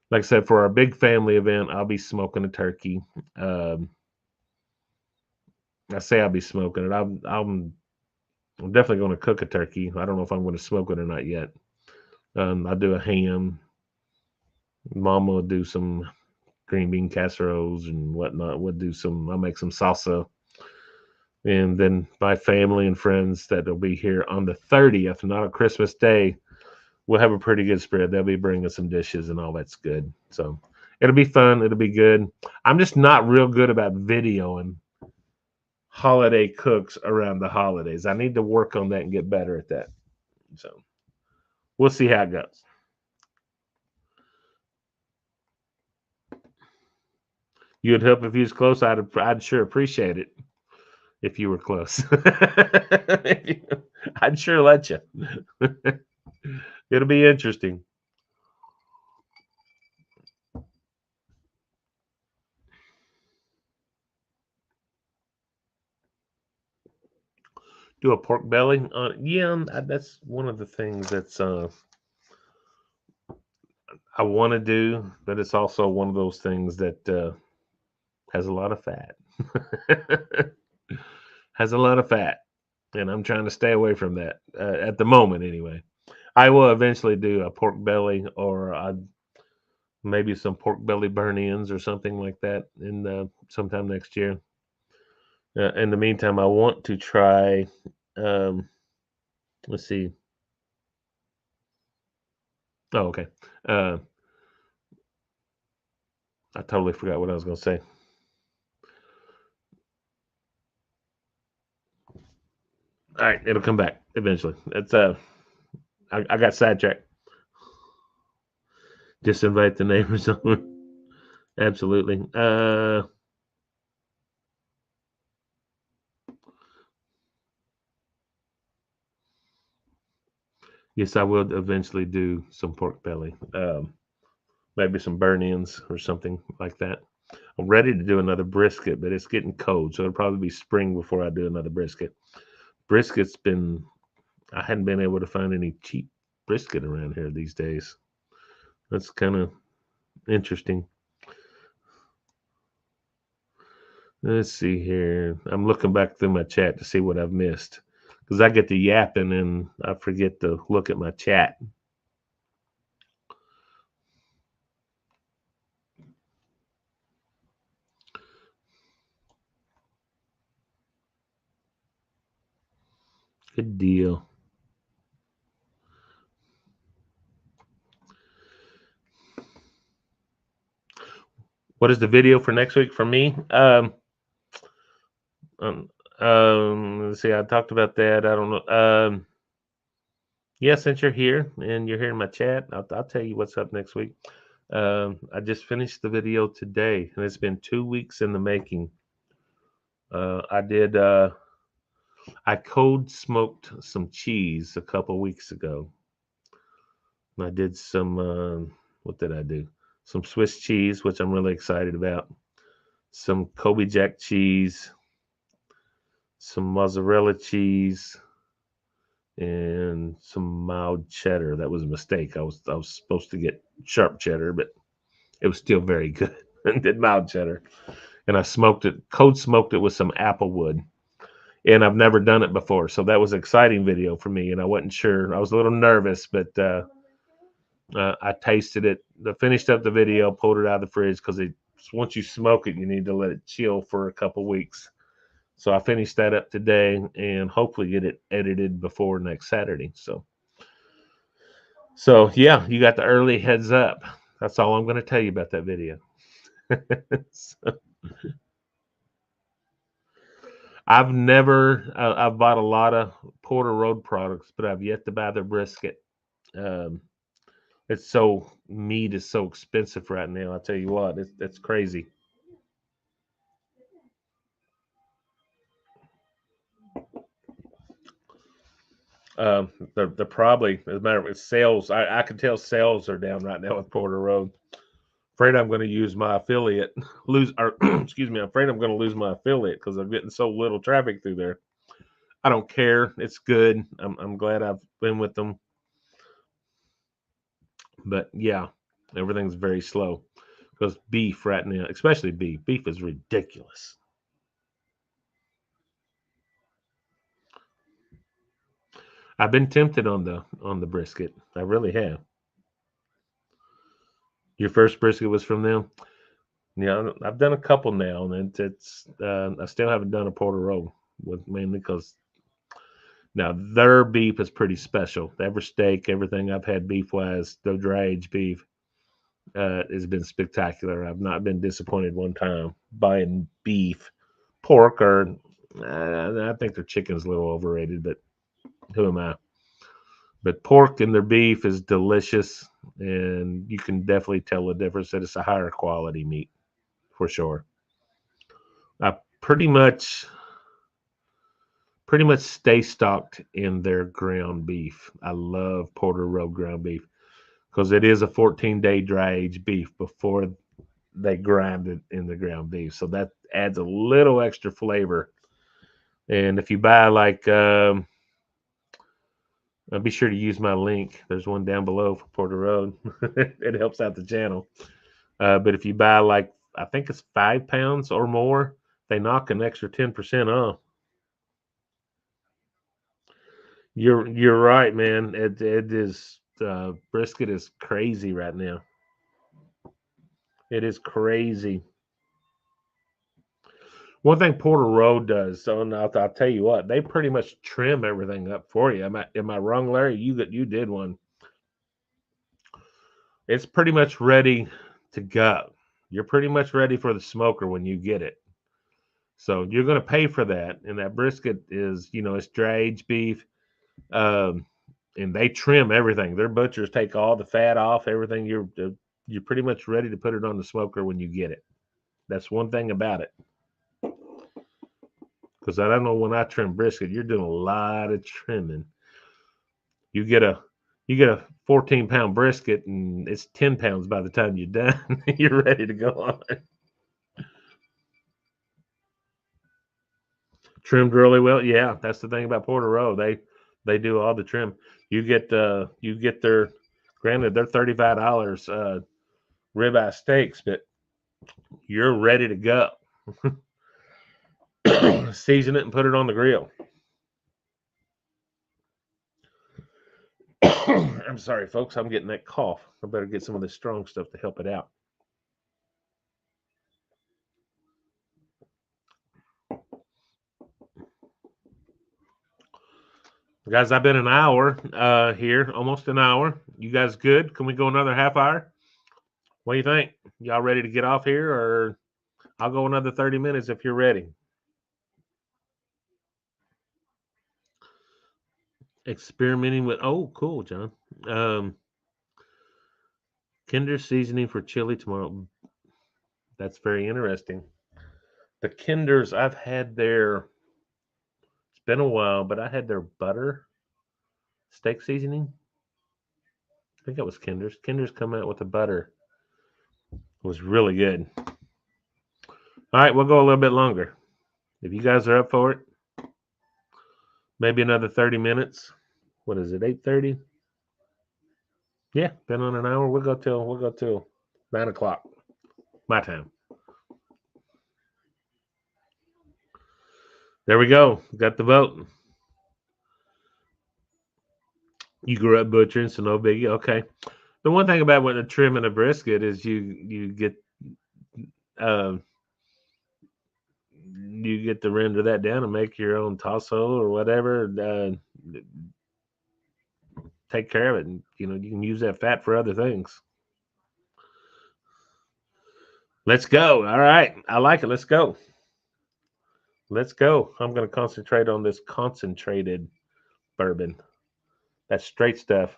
Like I said, for our big family event, I'll be smoking a turkey. Um, I say I'll be smoking it. I'm definitely going to cook a turkey. I don't know if I'm going to smoke it or not yet. I'll do a ham. Mama will do some green bean casseroles and whatnot. I'll make some salsa. And then my family and friends that will be here on the 30th, not on Christmas Day, we'll have a pretty good spread. They'll be bringing some dishes and all that's good. So it'll be fun. It'll be good. I'm just not real good about videoing holiday cooks around the holidays. I need to work on that and get better at that. So we'll see how it goes. You'd help if you was close. I'd sure appreciate it if you were close. I'd sure let you. It'll be interesting. Do a pork belly? Yeah, that's one of the things that's I want to do, but it's also one of those things that has a lot of fat. Has a lot of fat, and I'm trying to stay away from that at the moment, anyway. I will eventually do a pork belly or maybe some pork belly burn-ins or something like that in sometime next year. In the meantime, I want to try. Um, let's see. Oh, okay. Uh, I totally forgot what I was going to say. All right, it'll come back eventually. It's I got sidetracked. Just invite the neighbors over. Absolutely. Yes, I will eventually do some pork belly. Maybe some burn-ins or something like that. I'm ready to do another brisket, but it's getting cold, so it'll probably be spring before I do another brisket. Brisket's been I hadn't been able to find any cheap brisket around here these days. That's kind of interesting. Let's see here. I'm looking back through my chat to see what I've missed because I get to yapping and I forget to look at my chat. Good deal. What is the video for next week for me? Um, let's see. I talked about that. I don't know. Yeah, since you're here and you're here in my chat, I'll tell you what's up next week. I just finished the video today, and it's been 2 weeks in the making. I did. I cold smoked some cheese a couple weeks ago. I did some. What did I do? Some Swiss cheese, which I'm really excited about. Some Kobe Jack cheese, some mozzarella cheese, and some mild cheddar. That was a mistake. I was supposed to get sharp cheddar, but it was still very good. And did mild cheddar, and I smoked it, cold smoked it with some apple wood. And I've never done it before, so that was an exciting video for me. And I wasn't sure. I was a little nervous, but I tasted it. I finished up the video, pulled it out of the fridge because once you smoke it, you need to let it chill for a couple weeks. So I finished that up today and hopefully get it edited before next Saturday. So yeah, you got the early heads up. That's all I'm going to tell you about that video. So, I've never. I've bought a lot of Porter Road products, but I've yet to buy their brisket. Um, it's so meat is so expensive right now. I tell you what, it's crazy. They're probably, as a matter of fact, sales. I can tell sales are down right now with Porter Road. Afraid I'm going to use my affiliate. Lose or excuse me. I'm afraid I'm going to lose my affiliate because I'm getting so little traffic through there. I don't care. It's good. I'm glad I've been with them. But yeah, everything's very slow because beef right now, especially beef is ridiculous. I've been tempted on the brisket. I really have. Your first brisket was from them. Yeah, I've done a couple now, and I still haven't done a Porter roll with mainly because now their beef is pretty special. Every steak, everything I've had beef wise, the dry aged beef has been spectacular. I've not been disappointed one time buying beef. Pork or I think their chicken's a little overrated, but who am I? But pork and their beef is delicious, and you can definitely tell the difference that it's a higher quality meat for sure. I pretty much stay stocked in their ground beef. I love Porter Road ground beef because it is a 14-day dry aged beef before they grind it in the ground beef. So that adds a little extra flavor. And if you buy like, be sure to use my link. There's one down below for Porter Road. It helps out the channel. But if you buy like, I think it's 5 pounds or more, they knock an extra 10% off. You're right, man. It is brisket is crazy right now. It is crazy. One thing Porter Road does, so I'll tell you what, they pretty much trim everything up for you. Am I wrong, Larry? You did one. It's pretty much ready to go. You're pretty much ready for the smoker when you get it. So you're going to pay for that, and that brisket is, it's dry aged beef, um, and they trim everything. Their butchers take all the fat off, everything. You're pretty much ready to put it on the smoker when you get it. That's one thing about it. Because I don't know, when I trim brisket, you're doing a lot of trimming. You get a you get a 14-pound brisket, and it's 10 pounds by the time you're done. You're ready to go on it. Trimmed really well. Yeah, that's the thing about Porter Row. They do all the trim. You get their, granted they're $35 ribeye steaks, but you're ready to go. Season it and put it on the grill. I'm sorry, folks. I'm getting that cough. I better get some of this strong stuff to help it out. Guys, I've been an hour here, almost an hour. You guys good? Can we go another half hour? What do you think? Y'all ready to get off here, or I'll go another 30 minutes if you're ready. Experimenting with, oh, cool, John. Um, Kinder seasoning for chili tomorrow. That's very interesting. The Kinders, I've had their, it's been a while, but I had their butter steak seasoning. I think it was Kinder's. Kinder's come out with the butter. It was really good. All right, we'll go a little bit longer. If you guys are up for it, maybe another 30 minutes. What is it, 8:30? Yeah, been on an hour. We'll go till 9 o'clock. My time. There we go. Got the vote. You grew up butchering, so no biggie. Okay. The one thing about when a trim and a brisket is uh, you get to render that down and make your own tasso or whatever. Take care of it, and you can use that fat for other things. Let's go. All right, I like it. Let's go. Let's go. I'm going to concentrate on this concentrated bourbon. That's straight stuff.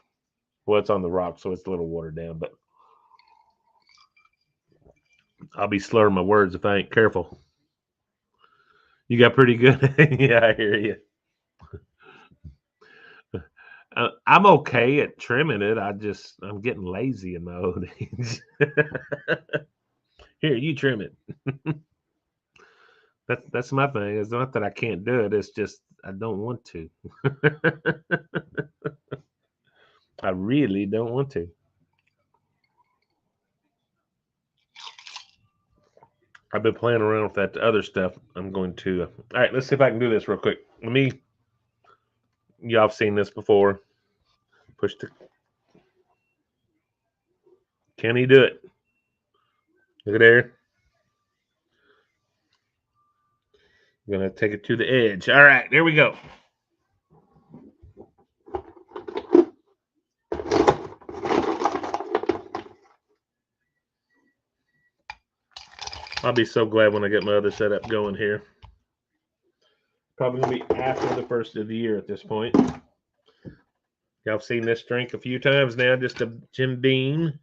Well, it's on the rock, so it's a little watered down, but I'll be slurring my words if I ain't careful. You got pretty good. Yeah, I hear you. I'm okay at trimming it. I'm getting lazy in my old age. Here, you trim it. That's my thing. It's not that I can't do it. It's just I don't want to. I really don't want to. I've been playing around with that other stuff. I'm going to. All right, let's see if I can do this real quick. Y'all have seen this before. Push the. Can he do it? Look at there. I'm gonna take it to the edge. All right, there we go. I'll be so glad when I get my other setup going here. Probably gonna be after the first of the year at this point. Y'all have seen this drink a few times now. Just a Jim Beam,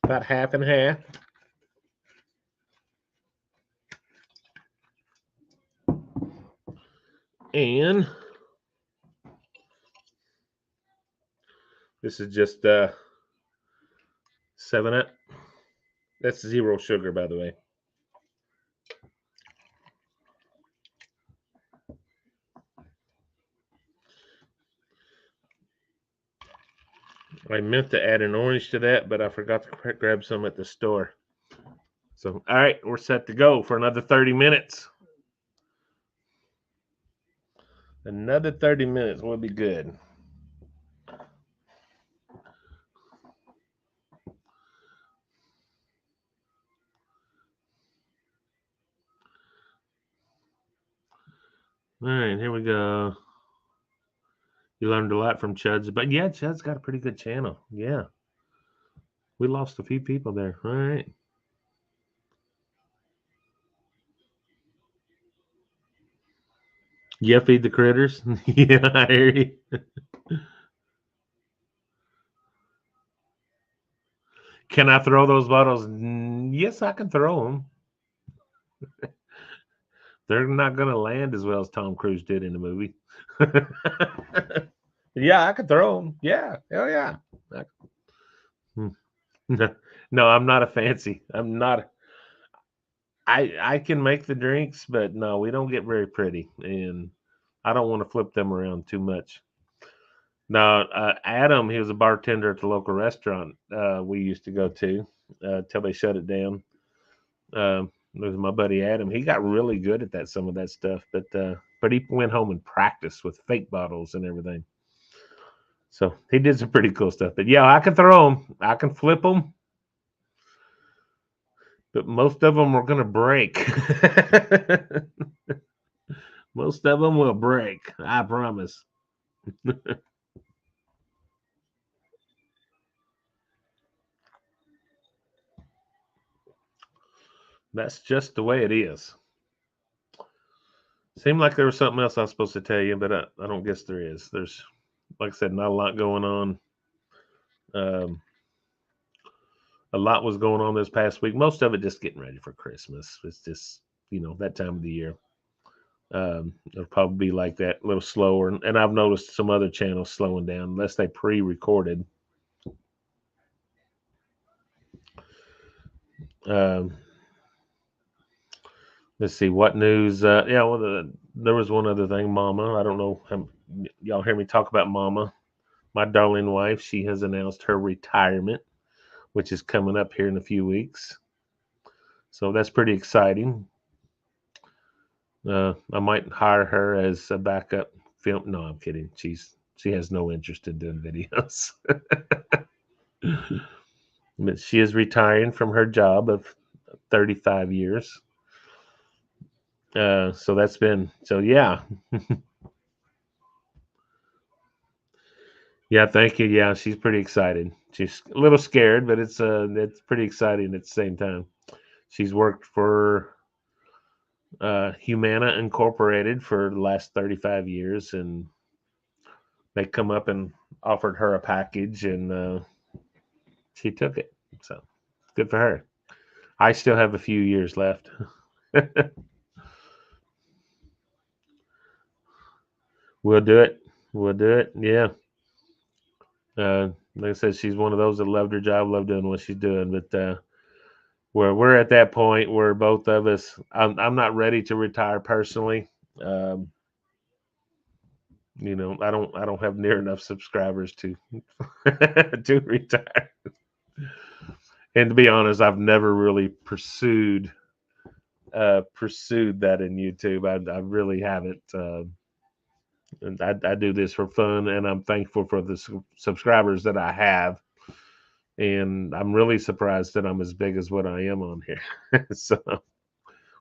about half and half. And this is just 7-Up. That's 0 sugar, by the way. I meant to add an orange to that, but I forgot to grab some at the store. So, all right, we're set to go for another 30 minutes. Another 30 minutes will be good. All right, here we go. You learned a lot from Chud's, but yeah, Chud's got a pretty good channel. Yeah. We lost a few people there. All right. Yeah, feed the critters. Yeah, I hear you. Can I throw those bottles? Yes, I can throw them. They're not going to land as well as Tom Cruise did in the movie. Yeah, I can throw them. Yeah, hell yeah. No, I'm not a fancy. I'm not. I can make the drinks, but no, we don't get very pretty, and I don't want to flip them around too much. Now, Adam, he was a bartender at the local restaurant we used to go to till they shut it down. It was my buddy Adam. He got really good at that, some of that stuff, but he went home and practiced with fake bottles and everything. So he did some pretty cool stuff. But yeah, I can throw them, I can flip them, but most of them are going to break. Most of them will break. I promise. That's just the way it is. Seemed like there was something else I was supposed to tell you, but I don't guess there is. There's, like I said, not a lot going on. A lot was going on this past week. Most of it just getting ready for Christmas. It's just, that time of the year. It'll probably be like that, a little slower. And I've noticed some other channels slowing down unless they pre-recorded. Let's see what news. There was one other thing. Mama, I don't know. Y'all hear me talk about Mama, my darling wife. She has announced her retirement, which is coming up here in a few weeks. So that's pretty exciting. I might hire her as a backup film. No, I'm kidding. She has no interest in doing videos. But she is retiring from her job of 35 years. So that's been yeah. Yeah, thank you. Yeah, she's pretty excited. She's a little scared, but it's pretty exciting at the same time. She's worked for Humana Incorporated for the last 35 years, and they come up and offered her a package, and she took it. So good for her. I still have a few years left. We'll do it. We'll do it. Yeah. Like I said, she's one of those that loved her job, loved doing what she's doing. But where we're at that point where both of us, I'm not ready to retire personally. Um, I don't have near enough subscribers to to retire. And to be honest, I've never really pursued that in YouTube. I really haven't. And I do this for fun, and I'm thankful for the subscribers that I have. And I'm really surprised that I'm as big as what I am on here. So,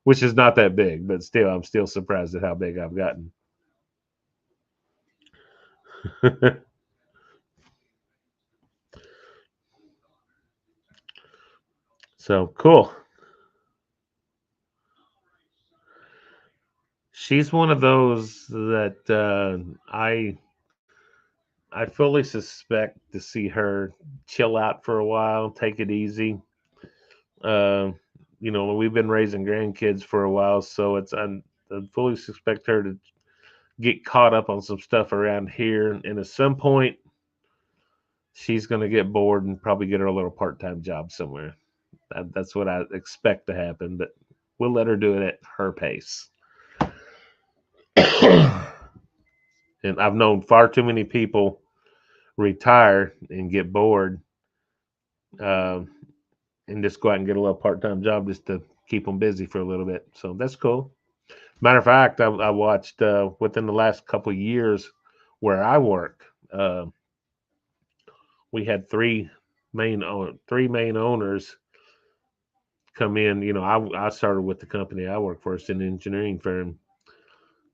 which is not that big, but still, I'm still surprised at how big I've gotten. So cool. She's one of those that I fully suspect to see her chill out for a while, take it easy. Uh, we've been raising grandkids for a while, so I fully suspect her to get caught up on some stuff around here, and at some point, she's going to get bored and probably get her a little part-time job somewhere. That's what I expect to happen, but we'll let her do it at her pace. And I've known far too many people retire and get bored, uh, and just go out and get a little part-time job just to keep them busy for a little bit. So that's cool. Matter of fact, I watched within the last couple of years where I work. We had three main owners come in. I started with the company I work for. It's an engineering firm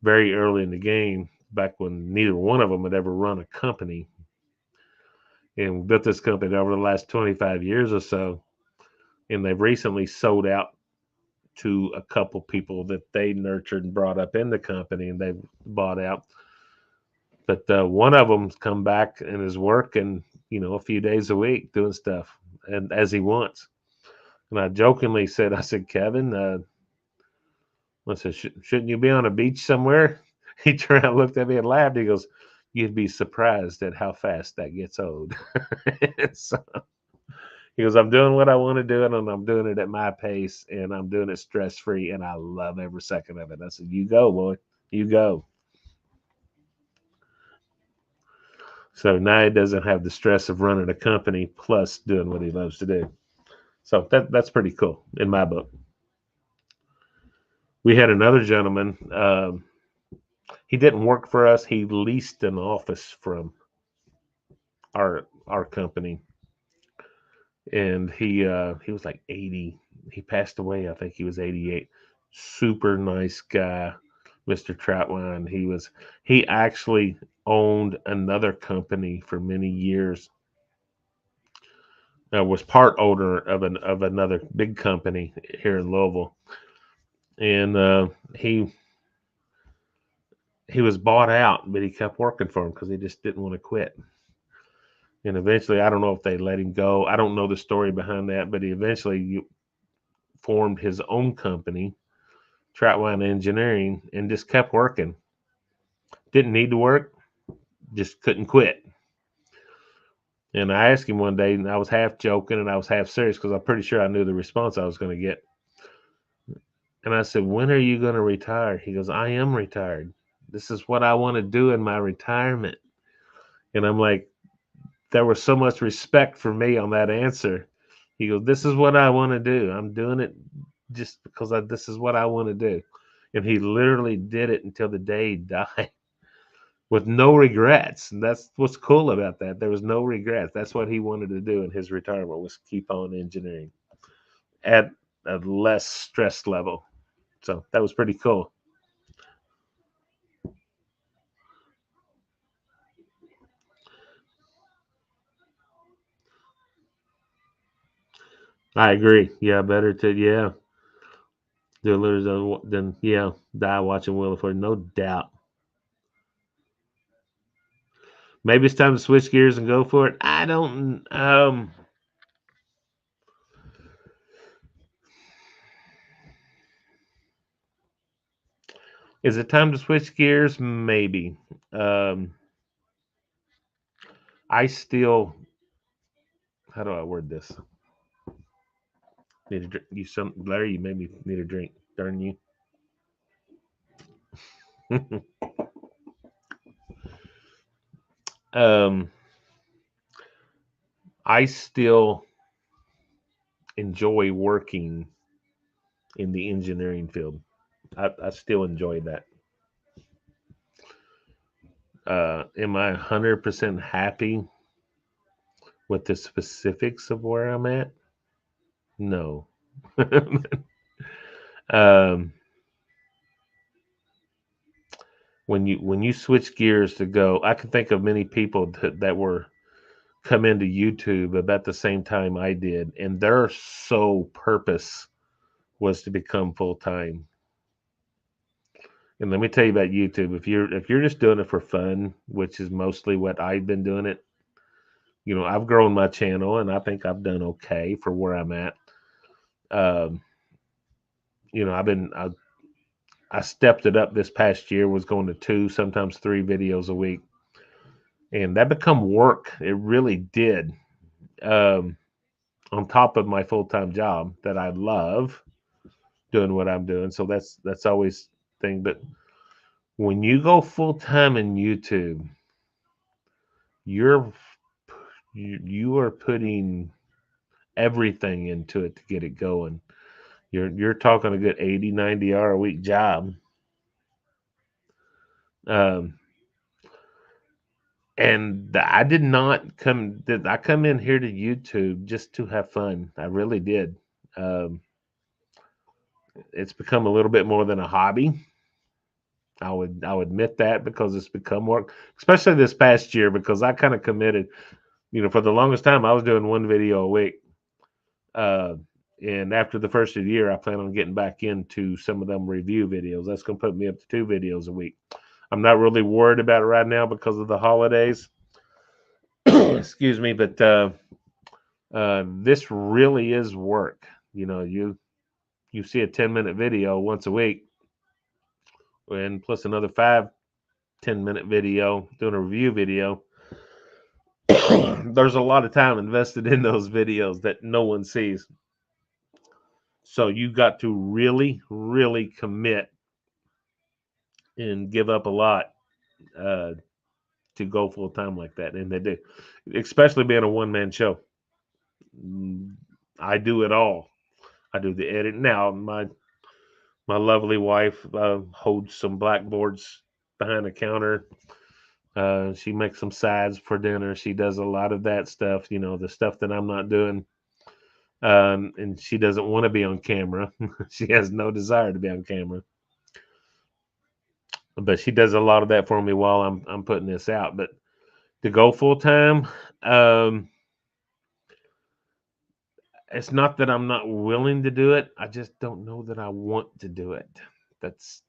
very early in the game, back when neither one of them had ever run a company. And we built this company over the last 25 years or so. And they've recently sold out to a couple people that they nurtured and brought up in the company, and they've bought out. But one of them's come back and is working, a few days a week doing stuff and as he wants. And I jokingly said, I said, Kevin, I said, shouldn't you be on a beach somewhere? He turned around, looked at me, and laughed. He goes, "You'd be surprised at how fast that gets old." So he goes, "I'm doing what I want to do, and I'm doing it at my pace, and I'm doing it stress free, and I love every second of it." I said, "You go, boy, you go." So now he doesn't have the stress of running a company plus doing what he loves to do. So that's pretty cool in my book. We had another gentleman. He didn't work for us. He leased an office from our company, and he was like 80. He passed away. I think he was 88. Super nice guy, Mr. Troutwine. He actually owned another company for many years. Was part owner of another big company here in Louisville, and he was bought out, but he kept working for him because he just didn't want to quit. And eventually, I don't know if they let him go. I don't know the story behind that, but he eventually formed his own company, Troutwine Engineering, and just kept working. Didn't need to work, just couldn't quit. And I asked him one day, and I was half joking and I was half serious because I'm pretty sure I knew the response I was going to get. And I said, "When are you going to retire?" He goes, "I am retired. This is what I want to do in my retirement." And I'm like, there was so much respect for me on that answer. He goes, "This is what I want to do. I'm doing it just because this is what I want to do." And he literally did it until the day he died with no regrets. And that's what's cool about that. There was no regrets. That's what he wanted to do in his retirement, was keep on engineering at a less stress level. So that was pretty cool. I agree. Yeah, better to, yeah. Then yeah, die watching Wheel of Fortune, no doubt. Maybe it's time to switch gears and go for it. I don't. Is it time to switch gears? Maybe. Um, I still. How do I word this? Need a drink. Larry, you made me need a drink. Darn you. um, I still enjoy working in the engineering field. I still enjoy that. Am I 100% happy with the specifics of where I'm at? No. um, when you switch gears to go, I can think of many people that were come into YouTube about the same time I did, and their sole purpose was to become full time. And let me tell you about YouTube. If you're just doing it for fun, which is mostly what I've been doing it, I've grown my channel and I think I've done okay for where I'm at. Um, I stepped it up this past year, was going to 2, sometimes 3 videos a week. And that become work. It really did. Um, on top of my full-time job that I love doing what I'm doing. So that's always thing. But when you go full-time in YouTube, you're you are putting everything into it to get it going. You're talking a good 80, 90 hour a week job. Um, and I did not come. Did I come in here to YouTube just to have fun? I really did. Um, it's become a little bit more than a hobby. I'll admit that because it's become work, especially this past year because I kind of committed. For the longest time I was doing one video a week. Uh, and after the first of the year, I plan on getting back into some of them review videos. That's going to put me up to 2 videos a week. I'm not really worried about it right now because of the holidays. Excuse me, but this really is work. You see a 10-minute video once a week, and plus another 5-10 minute video doing a review video. There's a lot of time invested in those videos that no one sees. So you got to really, really commit and give up a lot uh, to go full time like that. And they do, especially being a one-man show. I do it all. I do the edit. Now, my lovely wife holds some blackboards behind the counter. She makes some sides for dinner. She does a lot of that stuff, the stuff that I'm not doing. And she doesn't want to be on camera. She has no desire to be on camera. But she does a lot of that for me while I'm putting this out. But to go full time, um, it's not that I'm not willing to do it. I just don't know that I want to do it. That's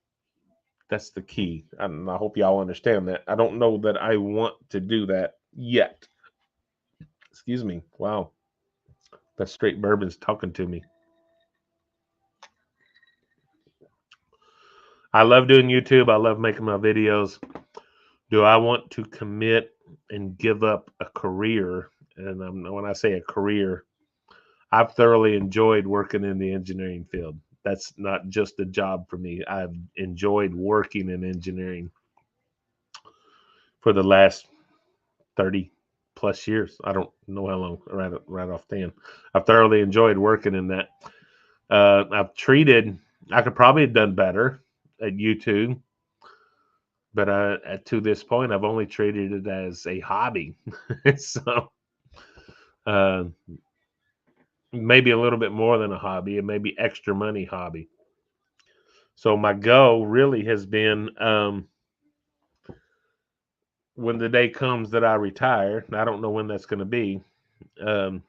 that's the key. And I hope y'all understand that. I don't know that I want to do that yet. Excuse me. Wow. That straight bourbon's talking to me. I love doing YouTube. I love making my videos. Do I want to commit and give up a career? And when I say a career, I've thoroughly enjoyed working in the engineering field. That's not just a job for me. I've enjoyed working in engineering for the last 30 plus years. I don't know how long, right off the end. I've thoroughly enjoyed working in that. I could probably have done better at YouTube, but to this point, I've only treated it as a hobby. So uh, maybe a little bit more than a hobby, and maybe extra money hobby. So my goal really has been when the day comes that I retire. I don't know when that's going to be, um,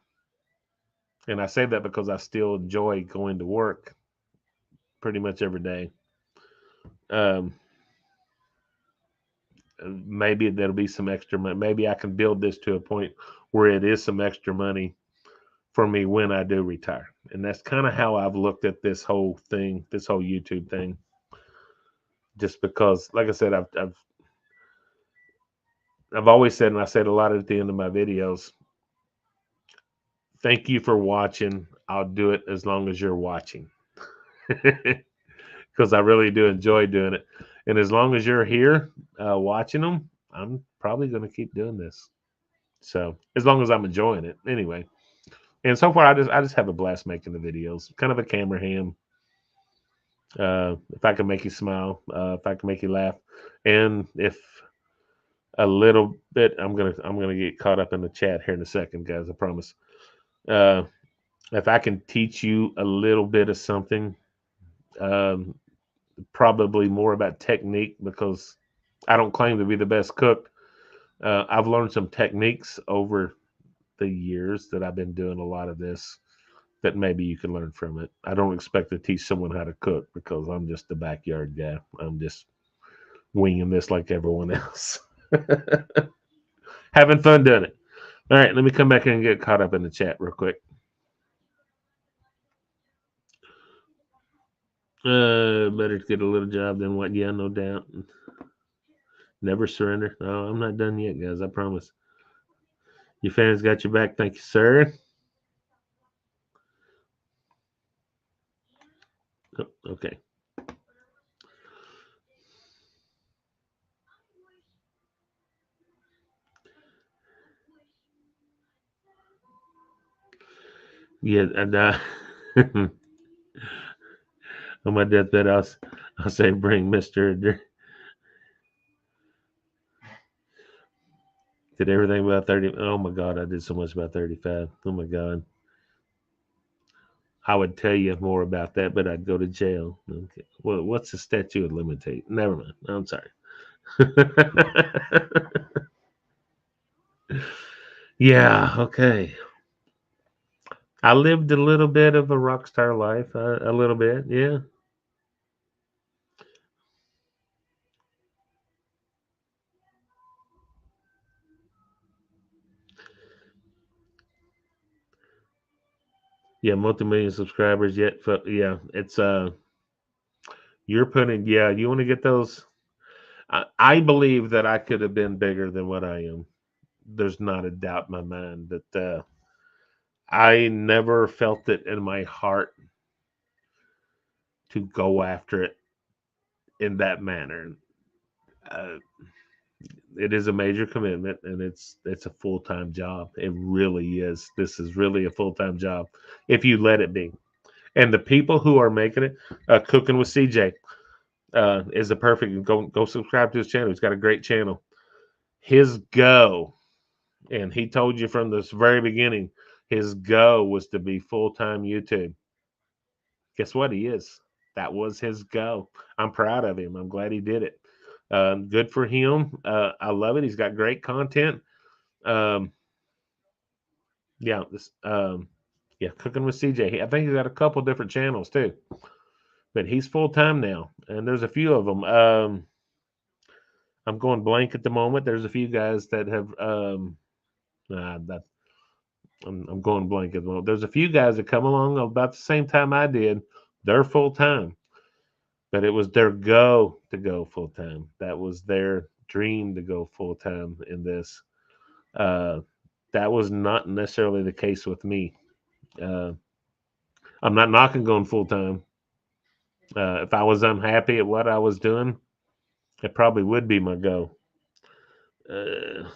and I say that because I still enjoy going to work. pretty much every day. Um, maybe there'll be some extra money. Maybe I can build this to a point where it is some extra money for me when I do retire. And that's kind of how I've looked at this whole thing, this whole YouTube thing. Just because, like I said, I've always said, and I said a lot at the end of my videos, thank you for watching. I'll do it as long as you're watching. Because I really do enjoy doing it. And as long as you're here watching them, I'm probably going to keep doing this. So as long as I'm enjoying it, anyway. And so far, I just have a blast making the videos. Kind of a camera ham. If I can make you smile, if I can make you laugh, and if a little bit, I'm gonna get caught up in the chat here in a second, guys. I promise. Uh, if I can teach you a little bit of something, um, probably more about technique, because I don't claim to be the best cook. I've learned some techniques over the years that I've been doing a lot of this that maybe you can learn from it. I don't expect to teach someone how to cook because I'm just the backyard guy. I'm just winging this like everyone else. Having fun doing it. All right, let me come back and get caught up in the chat real quick. Better get a little job than what? Yeah, no doubt. Never surrender. No, I'm not done yet, guys. I promise. Your fans got your back. Thank you, sir. Oh, okay. Yeah, and on my deathbed, I'll say, bring Mister. Did everything about 30. Oh my God, I did so much about 35. Oh my God. I would tell you more about that, but I'd go to jail. Okay. Well, what's the statute of limitation? Never mind. I'm sorry. Yeah, okay. I lived a little bit of a rock star life, a little bit, yeah. Yeah, multi-million subscribers yet. Yeah, it's you're putting. Yeah, you want to get those. I believe that I could have been bigger than what I am. There's not a doubt in my mind that I never felt it in my heart to go after it in that manner. Uh, it is a major commitment, and it's a full time job. It really is. This is really a full time job if you let it be. And the people who are making it, cooking with CJ, is a perfect. Go subscribe to his channel. He's got a great channel. His go, and he told you from the very beginning, his go was to be full time YouTube. Guess what? He is. That was his go. I'm proud of him. I'm glad he did it. Good for him. I love it. He's got great content. Um, yeah, yeah, cooking with CJ. I think he's got a couple different channels too, but he's full time now, and there's a few of them. I'm going blank at the moment. There's a few guys that have. That I'm going blank at the moment. There's a few guys that come along about the same time I did. They're full time, but it was their go to go full time. That was their dream to go full time in this. Uh, that was not necessarily the case with me. Uh, I'm not knocking going full time. If I was unhappy at what I was doing, it probably would be my go. Uh,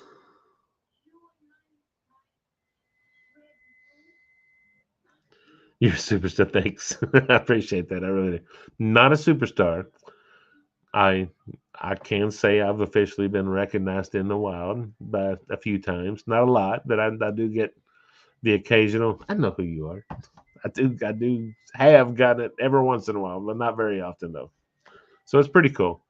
you're a superstar. Thanks. I appreciate that. I really do. Not a superstar. I I can say I've officially been recognized in the wild by a few times. Not a lot, but I do get the occasional. I know who you are. I do have gotten it every once in a while, but not very often though. So it's pretty cool.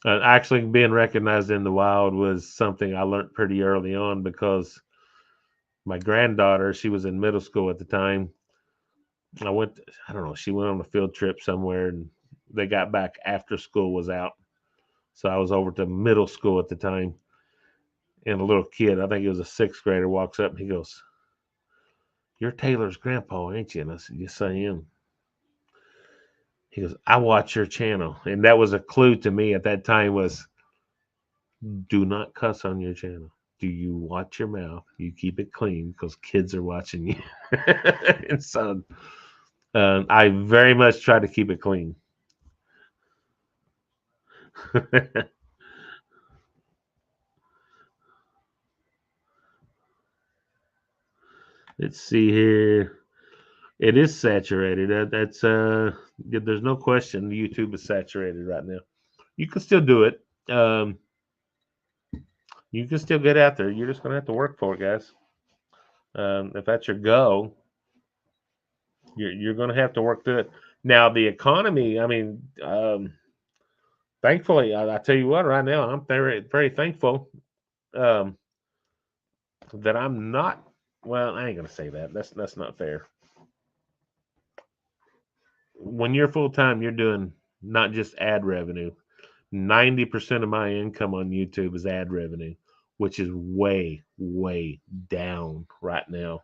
Actually, being recognized in the wild was something I learned pretty early on because my granddaughter, she was in middle school at the time. I don't know, she went on a field trip somewhere and they got back after school was out. So I was over to middle school at the time. And a little kid, I think he was a sixth grader, walks up and he goes, "You're Taylor's grandpa, ain't you?" And I said, "Yes, I am." He goes, "I watch your channel." And that was a clue to me at that time was do not cuss on your channel. Do you watch your mouth? You keep it clean because kids are watching you. And so I very much try to keep it clean. Let's see here. It is saturated. There's no question YouTube is saturated right now. You can still do it. You can still get out there. You're just gonna have to work for it, guys. If that's your goal, you're gonna have to work through it. Now the economy. I mean, thankfully, I tell you what, right now I'm very very thankful um, that I'm not. Well, I ain't gonna say that. That's not fair. When you're full time, you're doing not just ad revenue. 90% of my income on YouTube is ad revenue, which is way, way down right now.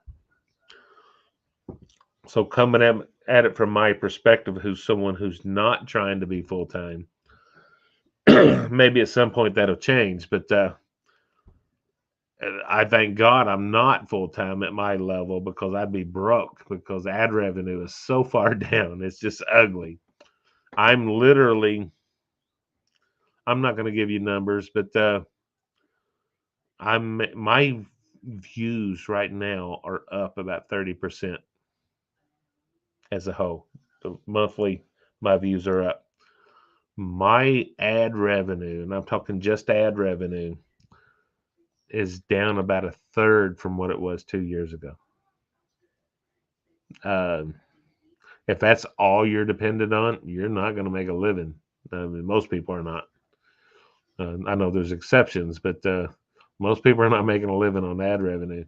So coming at it from my perspective, who's someone who's not trying to be full time, maybe at some point that'll change. But I thank God I'm not full time at my level because I'd be broke because ad revenue is so far down. It's just ugly. I'm literally, I'm not going to give you numbers, but my views right now are up about 30% as a whole. So monthly, my views are up. My ad revenue, and I'm talking just ad revenue, is down about a third from what it was 2 years ago. Um, if that's all you're dependent on, you're not going to make a living. I mean, most people are not. I know there's exceptions, but most people are not making a living on ad revenue.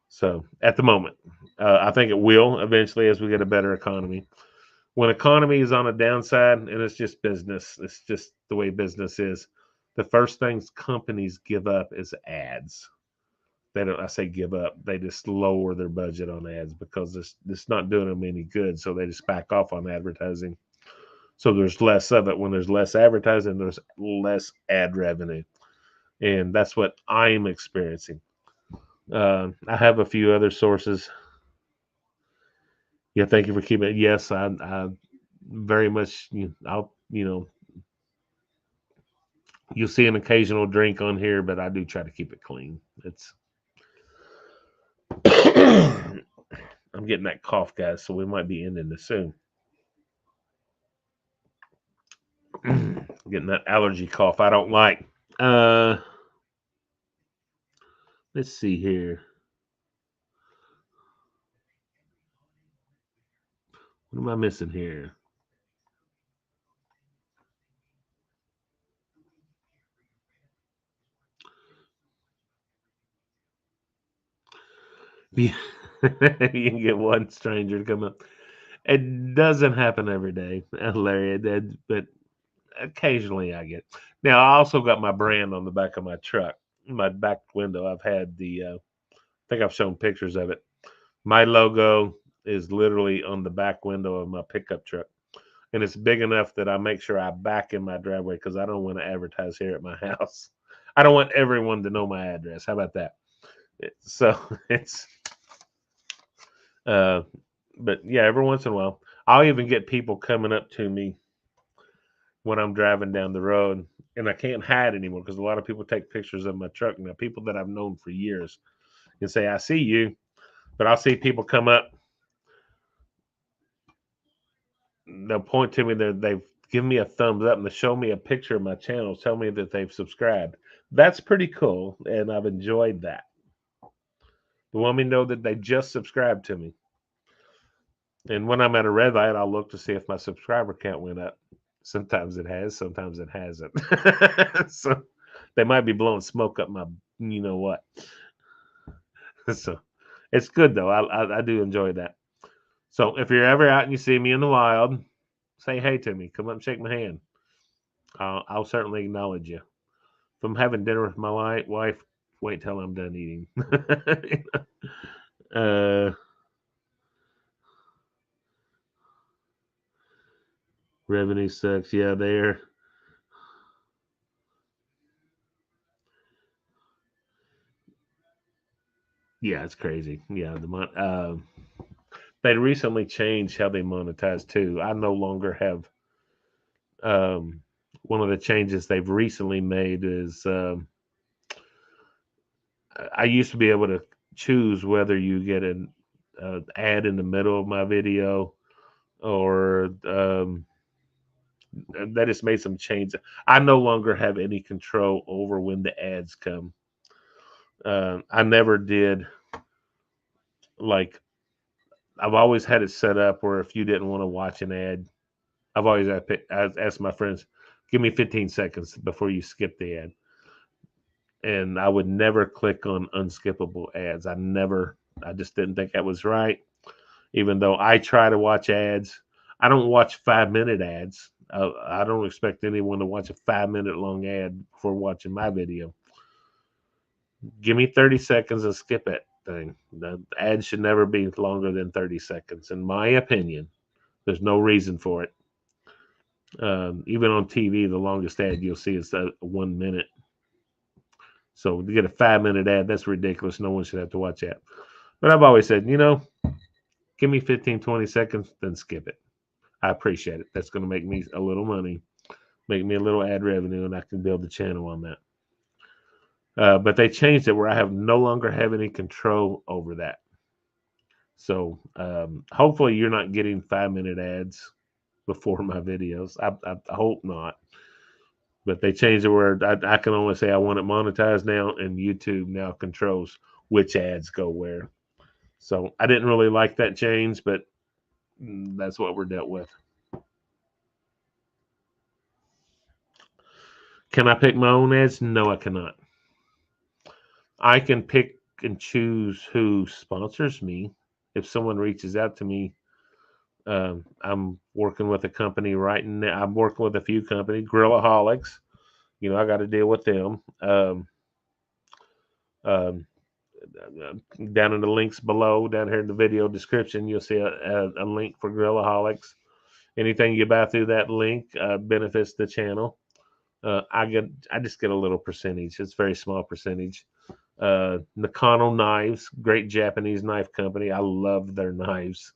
So at the moment, I think it will eventually as we get a better economy. When economy is on a downside, and it's just business, it's just the way business is. The first things companies give up is ads. They don't. I say give up. They just lower their budget on ads because it's not doing them any good. So they just back off on advertising. So there's less of it. When there's less advertising, there's less ad revenue, and that's what I'm experiencing. I have a few other sources. Yeah, thank you for keeping it. Yes, I very much. I'll you'll see an occasional drink on here, but I do try to keep it clean. It's I'm getting that cough, guys, so we might be ending this soon. Getting that allergy cough I don't like. Uh, let's see here. What am I missing here? You can get one stranger to come up. It doesn't happen every day, Larry. But occasionally I get. Now I also got my brand on the back of my truck, my back window. I've had the. I think I've shown pictures of it. My logo is literally on the back window of my pickup truck, and it's big enough that I make sure I back in my driveway because I don't want to advertise here at my house. I don't want everyone to know my address. How about that? So it's uh, but yeah, every once in a while, I'll even get people coming up to me when I'm driving down the road, and I can't hide anymore because a lot of people take pictures of my truck now. People that I've known for years and say, "I see you," but I'll see people come up. They'll point to me that they've given me a thumbs up and they show me a picture of my channel, tell me that they've subscribed. That's pretty cool, and I've enjoyed that. They want me to know that they just subscribed to me. And when I'm at a red light, I'll look to see if my subscriber count went up. Sometimes it has, sometimes it hasn't. So they might be blowing smoke up my, you know what. So it's good though. I do enjoy that. So if you're ever out and you see me in the wild, say hey to me. Come up and shake my hand. I'll certainly acknowledge you. If I'm having dinner with my wife, wait till I'm done eating. uh, revenue sucks. Yeah, there. Yeah, it's crazy. Yeah, they recently changed how they monetize too. I no longer have um, one of the changes they've recently made is I used to be able to choose whether you get an ad in the middle of my video or they just made some changes. I no longer have any control over when the ads come. I never did like I've always had it set up where if you didn't want to watch an ad, I've always asked my friends, give me 15 seconds before you skip the ad. And I would never click on unskippable ads. I just didn't think that was right. Even though I try to watch ads, I don't watch 5-minute ads. I don't expect anyone to watch a 5-minute long ad before watching my video. Give me 30 seconds and skip it thing. The ad should never be longer than 30 seconds, in my opinion. There's no reason for it. Even on TV, the longest ad you'll see is 1 minute. So to get a 5-minute ad, that's ridiculous. No one should have to watch that. But I've always said, give me 15, 20 seconds, then skip it. I appreciate it. That's going to make me a little money, make me a little ad revenue, and I can build the channel on that. But they changed it where I have no longer have any control over that. So hopefully you're not getting 5-minute ads before my videos. I hope not. But they changed it where I can only say I want it monetized now, and YouTube now controls which ads go where. So I didn't really like that change, but that's what we're dealt with. Can I pick my own ads? No, I cannot. I can pick and choose who sponsors me. If someone reaches out to me, I'm working with a company right now. I'm working with a few companies, Grillaholics. I got to deal with them. Um, down in the links below, down here in the video description, you'll see a link for Grillaholics. Anything you buy through that link benefits the channel. I just get a little percentage. It's a very small percentage. Nakano Knives, great Japanese knife company. I love their knives.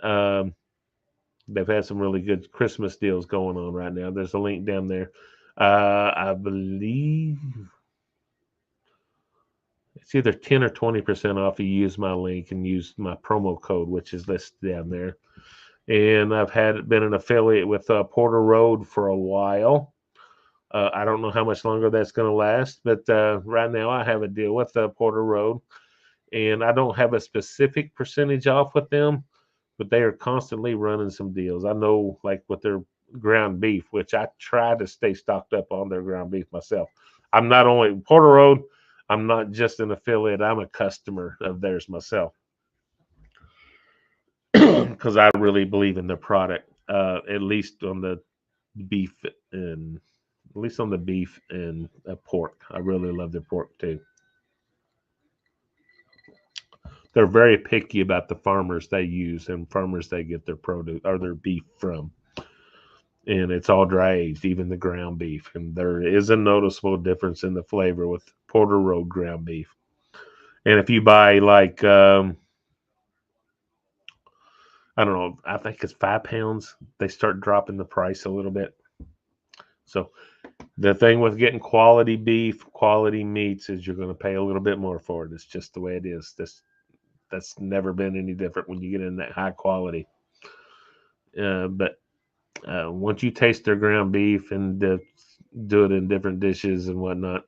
They've had some really good Christmas deals going on right now. There's a link down there. I believe it's either 10 or 20% off. You use my link and use my promo code, which is listed down there. And I've been an affiliate with Porter Road for a while. I don't know how much longer that's going to last, but right now I have a deal with Porter Road, and I don't have a specific percentage off with them, but they are constantly running some deals. I know, like with their ground beef, which I try to stay stocked up on their ground beef myself. I'm not only Porter Road, I'm not just an affiliate, I'm a customer of theirs myself because I really believe in their product, at least on the beef and pork. I really love their pork too. They're very picky about the farmers they use and farmers they get their produce or their beef from. And it's all dry aged, even the ground beef. And there is a noticeable difference in the flavor with Porter Road ground beef. And if you buy like, I don't know, I think it's 5 pounds, they start dropping the price a little bit. So the thing with getting quality beef, quality meats is you're going to pay a little bit more for it. It's just the way it is. That's never been any different when you get in that high quality. But once you taste their ground beef and do it in different dishes and whatnot,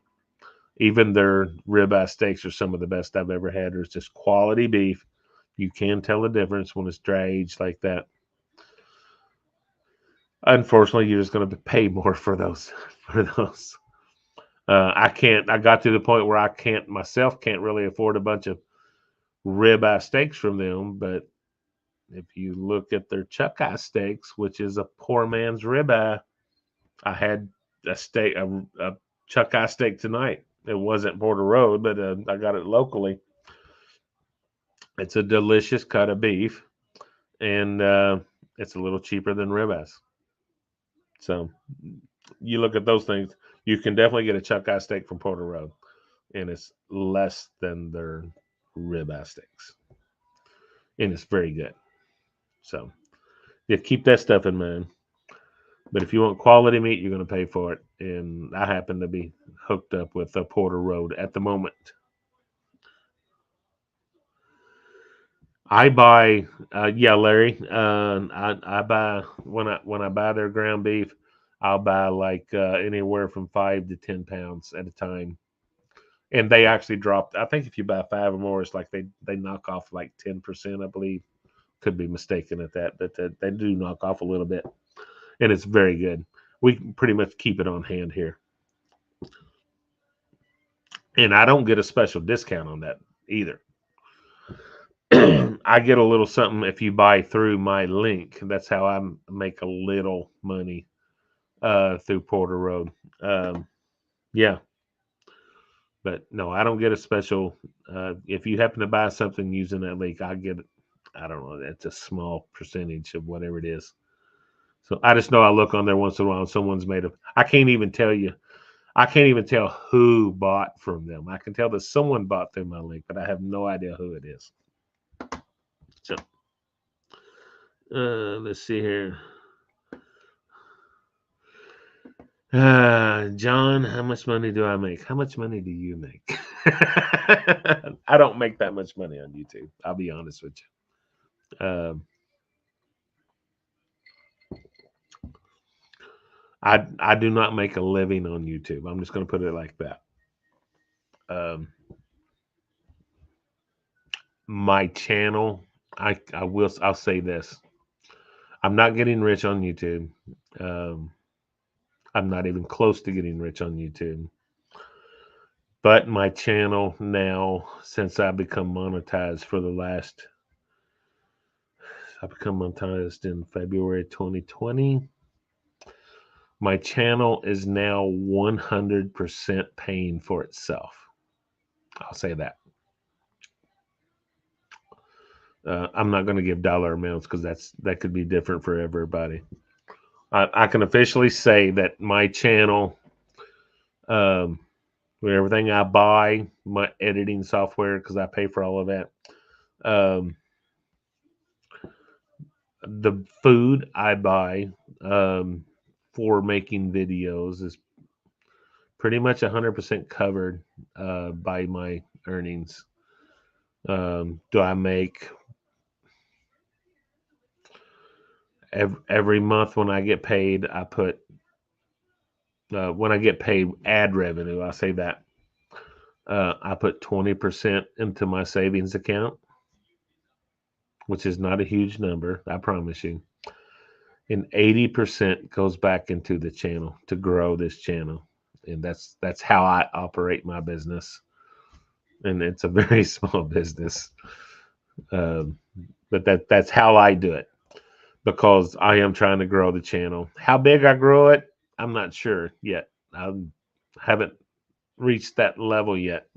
even their ribeye steaks are some of the best I've ever had. There's just quality beef. You can tell the difference when it's dry aged like that. Unfortunately, you're just going to pay more for those. I can't. I got to the point where I can't really afford a bunch of ribeye steaks from them, but if you look at their chuck eye steaks, which is a poor man's ribeye, I had a steak, a chuck eye steak tonight. It wasn't Border Road, but I got it locally. It's a delicious cut of beef, and it's a little cheaper than ribeyes. So you look at those things, you can definitely get a chuck eye steak from Porter Road, and it's less than their ribeye steaks, and it's very good. So yeah, keep that stuff in mind. But if you want quality meat, you're going to pay for it. And I happen to be hooked up with a Porter Road at the moment. I buy, yeah, Larry. I buy when I buy their ground beef, I'll buy like anywhere from 5 to 10 pounds at a time. And they actually dropped. I think if you buy 5 or more, it's like they knock off like 10%, I believe. Could be mistaken at that, but they do knock off a little bit, and it's very good. We can pretty much keep it on hand here, and I don't get a special discount on that either. I get a little something if you buy through my link. That's how I make a little money through Porter Road. Yeah, but no, I don't get a special. If you happen to buy something using that link, I get. I don't know. That's a small percentage of whatever it is. So I just know I look on there once in a while and someone's made a. I can't even tell you. I can't even tell who bought from them. I can tell that someone bought through my link, but I have no idea who it is. So let's see here. John, how much money do I make? How much money do you make? I don't make that much money on YouTube. I'll be honest with you. I do not make a living on YouTube. I'm just going to put it like that. My channel, I'll say this. I'm not getting rich on YouTube. I'm not even close to getting rich on YouTube. But my channel now, since I become monetized I become monetized in February 2020. My channel is now 100% paying for itself. I'll say that. I'm not going to give dollar amounts because that could be different for everybody. I can officially say that my channel, with everything I buy, my editing software, because I pay for all of that, the food I buy for making videos is pretty much 100% covered by my earnings. Do I make every month when I get paid? I put when I get paid ad revenue. I say that I put 20% into my savings account, which is not a huge number, I promise you. And 80% goes back into the channel to grow this channel, and that's how I operate my business. And it's a very small business, but that's how I do it because I am trying to grow the channel. How big I grow it, I'm not sure yet. I haven't reached that level yet,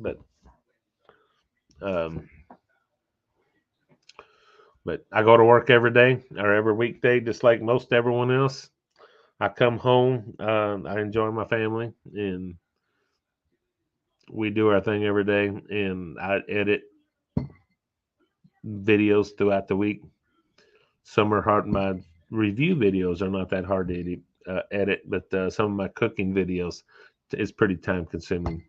um, but I go to work every day or every weekday, just like most everyone else. I come home, I enjoy my family, and we do our thing every day. And I edit videos throughout the week. Some are hard. My review videos are not that hard to edit, but some of my cooking videos is pretty time consuming.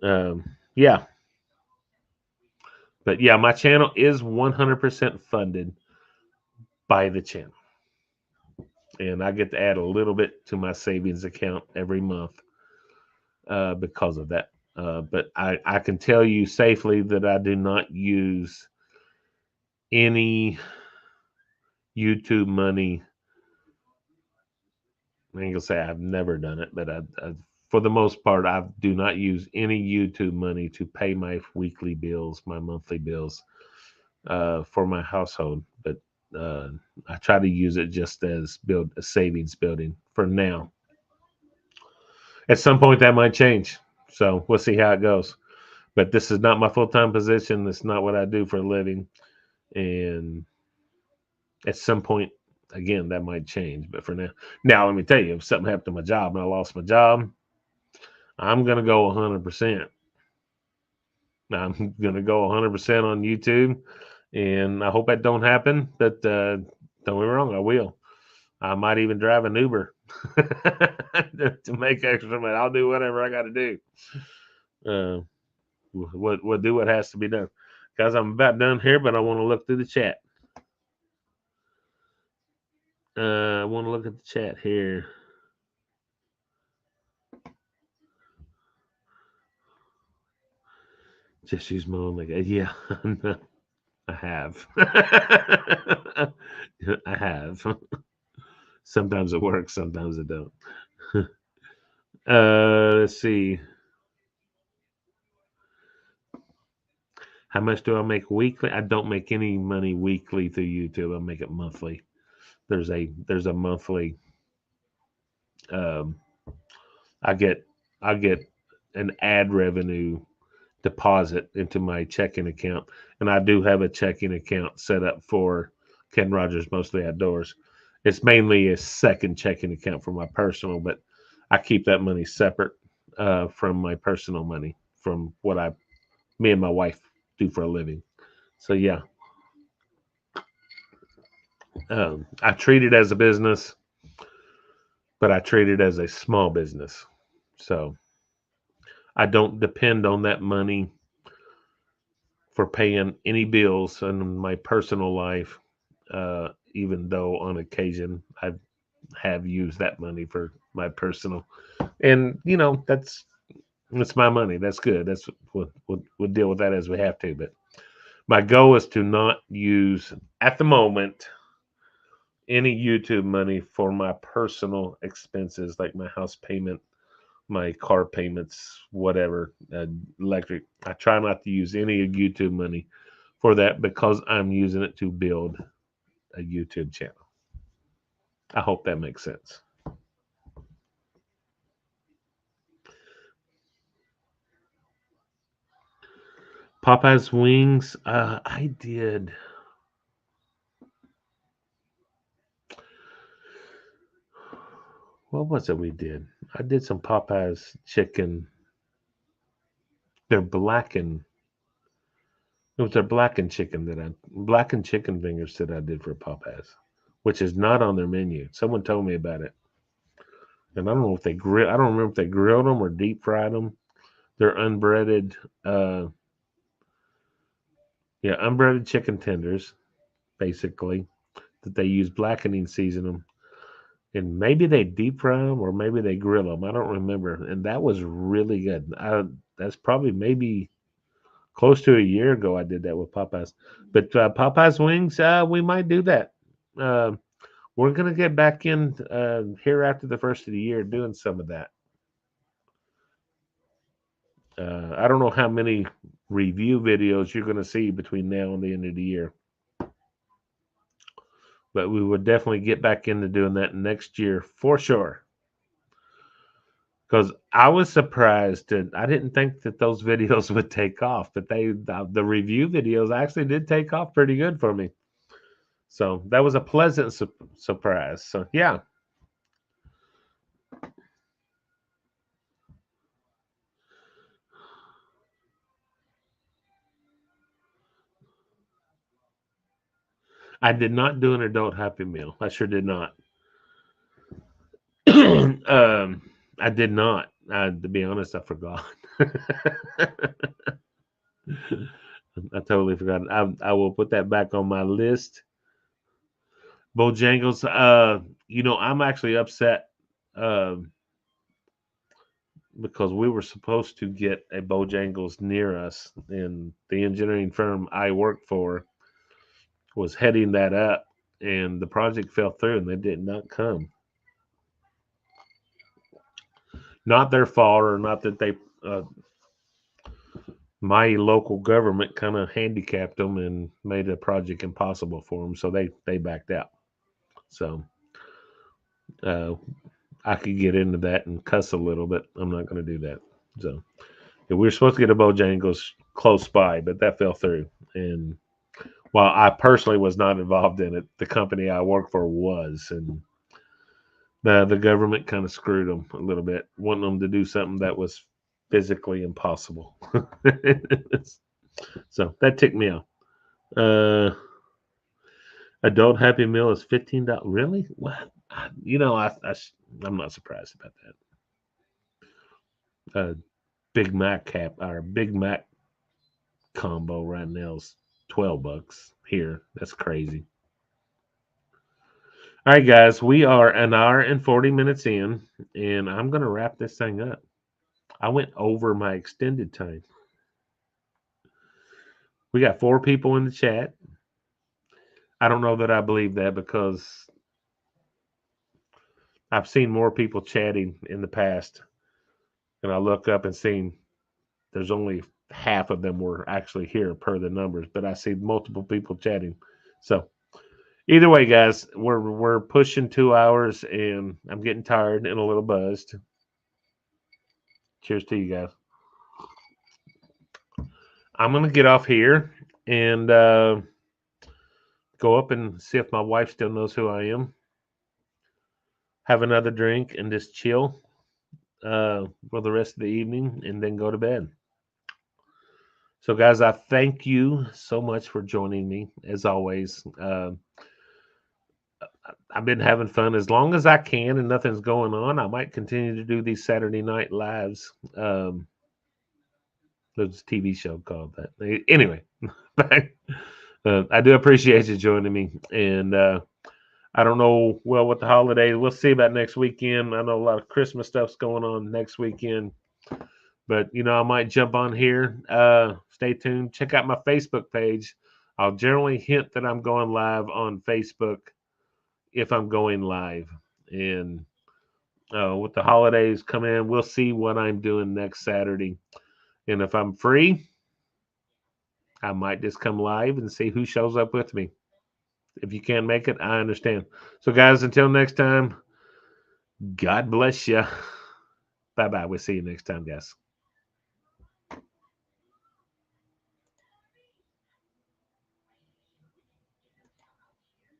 Yeah, but yeah, my channel is 100% funded by the channel, and I get to add a little bit to my savings account every month because of that. But I can tell you safely that I do not use any YouTube money. I ain't gonna say I've never done it, but for the most part, I do not use any YouTube money to pay my weekly bills, my monthly bills for my household. I try to use it just as build a savings building for now. At some point that might change. So we'll see how it goes. But this is not my full-time position. That's not what I do for a living. And at some point, again, that might change. But for now, let me tell you, if something happened to my job and I lost my job, I'm gonna go 100%. I'm gonna go 100% on YouTube, and I hope that don't happen. But don't get me wrong, I will. I might even drive an Uber to make extra money. I'll do whatever I got to do. Uh, we'll do what has to be done. Guys, I'm about done here, but I want to look through the chat. I want to look at the chat here. Just use my own. Yeah, I have. I have. Sometimes it works, sometimes it don't. Let's see. How much do I make weekly? I don't make any money weekly through YouTube. I make it monthly. There's a monthly. Um, I get an ad revenue deposit into my checking account, and I do have a checking account set up for Ken Rogers Mostly Outdoors. It's mainly a second checking account for my personal, but I keep that money separate from my personal money from what me and my wife do for a living. So yeah, I treat it as a business, but I treat it as a small business. So I don't depend on that money for paying any bills in my personal life, even though on occasion I have used that money for my personal. And that's my money. That's good. That's we'll deal with that as we have to. But my goal is to not use at the moment any YouTube money for my personal expenses like my house payment, my car payments, whatever, electric. I try not to use any YouTube money for that because I'm using it to build a YouTube channel. I hope that makes sense. Popeye's wings, I did. What was it we did? I did some Popeye's chicken. They're blackened. It was their blackened chicken fingers that I did for Popeye's, which is not on their menu. Someone told me about it, and I don't know if they grill. I don't remember if they grilled them or deep fried them. They're unbreaded. Yeah, unbreaded chicken tenders, basically, that they use blackening seasoning. And maybe they deep fry them or maybe they grill them. I don't remember. And that was really good. That's probably maybe close to a year ago I did that with Popeyes. But Popeyes wings, we might do that. Uh, we're going to get back in here after the first of the year doing some of that. I don't know how many review videos you're going to see between now and the end of the year. But we would definitely get back into doing that next year for sure. Because I was surprised that I didn't think that those videos would take off, but the review videos actually did take off pretty good for me. So that was a pleasant surprise. So yeah. I did not do an adult Happy Meal. I sure did not. I did not. To be honest, I forgot. I totally forgot. I will put that back on my list. Bojangles. I'm actually upset because we were supposed to get a Bojangles near us, and the engineering firm I work for was heading that up, and the project fell through, and they did not come. Not their fault, or not that they my local government kind of handicapped them and made the project impossible for them, so they backed out. So uh, I could get into that and cuss a little, but I'm not going to do that. So yeah, we were supposed to get a Bojangles close by, but that fell through. And while I personally was not involved in it, the company I work for was, and the government kind of screwed them a little bit, wanting them to do something that was physically impossible. So that ticked me off. Uh, adult Happy Meal is $15. Really? What? You know, I'm not surprised about that. Big Mac cap or Big Mac combo right now is $12 here. That's crazy. All right, guys, we are an hour and 40 minutes in, and I'm gonna wrap this thing up. I went over my extended time. We got 4 people in the chat. I don't know that I believe that because I've seen more people chatting in the past, and I look up and seen there's only half of them were actually here per the numbers, but I see multiple people chatting. So either way, guys, we're pushing 2 hours, and I'm getting tired and a little buzzed. Cheers to you guys. I'm gonna get off here and go up and see if my wife still knows who I am. Have another drink and just chill for the rest of the evening, and then go to bed. So, guys, I thank you so much for joining me as always. I've been having fun as long as I can, and nothing's going on. I might continue to do these Saturday night lives. There's a TV show called that. Anyway, I do appreciate you joining me, and I don't know with the holidays. We'll see about next weekend. I know a lot of Christmas stuff's going on next weekend, but I might jump on here. Stay tuned. Check out my Facebook page. I'll generally hint that I'm going live on Facebook if I'm going live. And with the holidays coming in, we'll see what I'm doing next Saturday. And if I'm free, I might just come live and see who shows up with me. If you can't make it, I understand. So, guys, until next time, God bless you. Bye-bye. We'll see you next time, guys.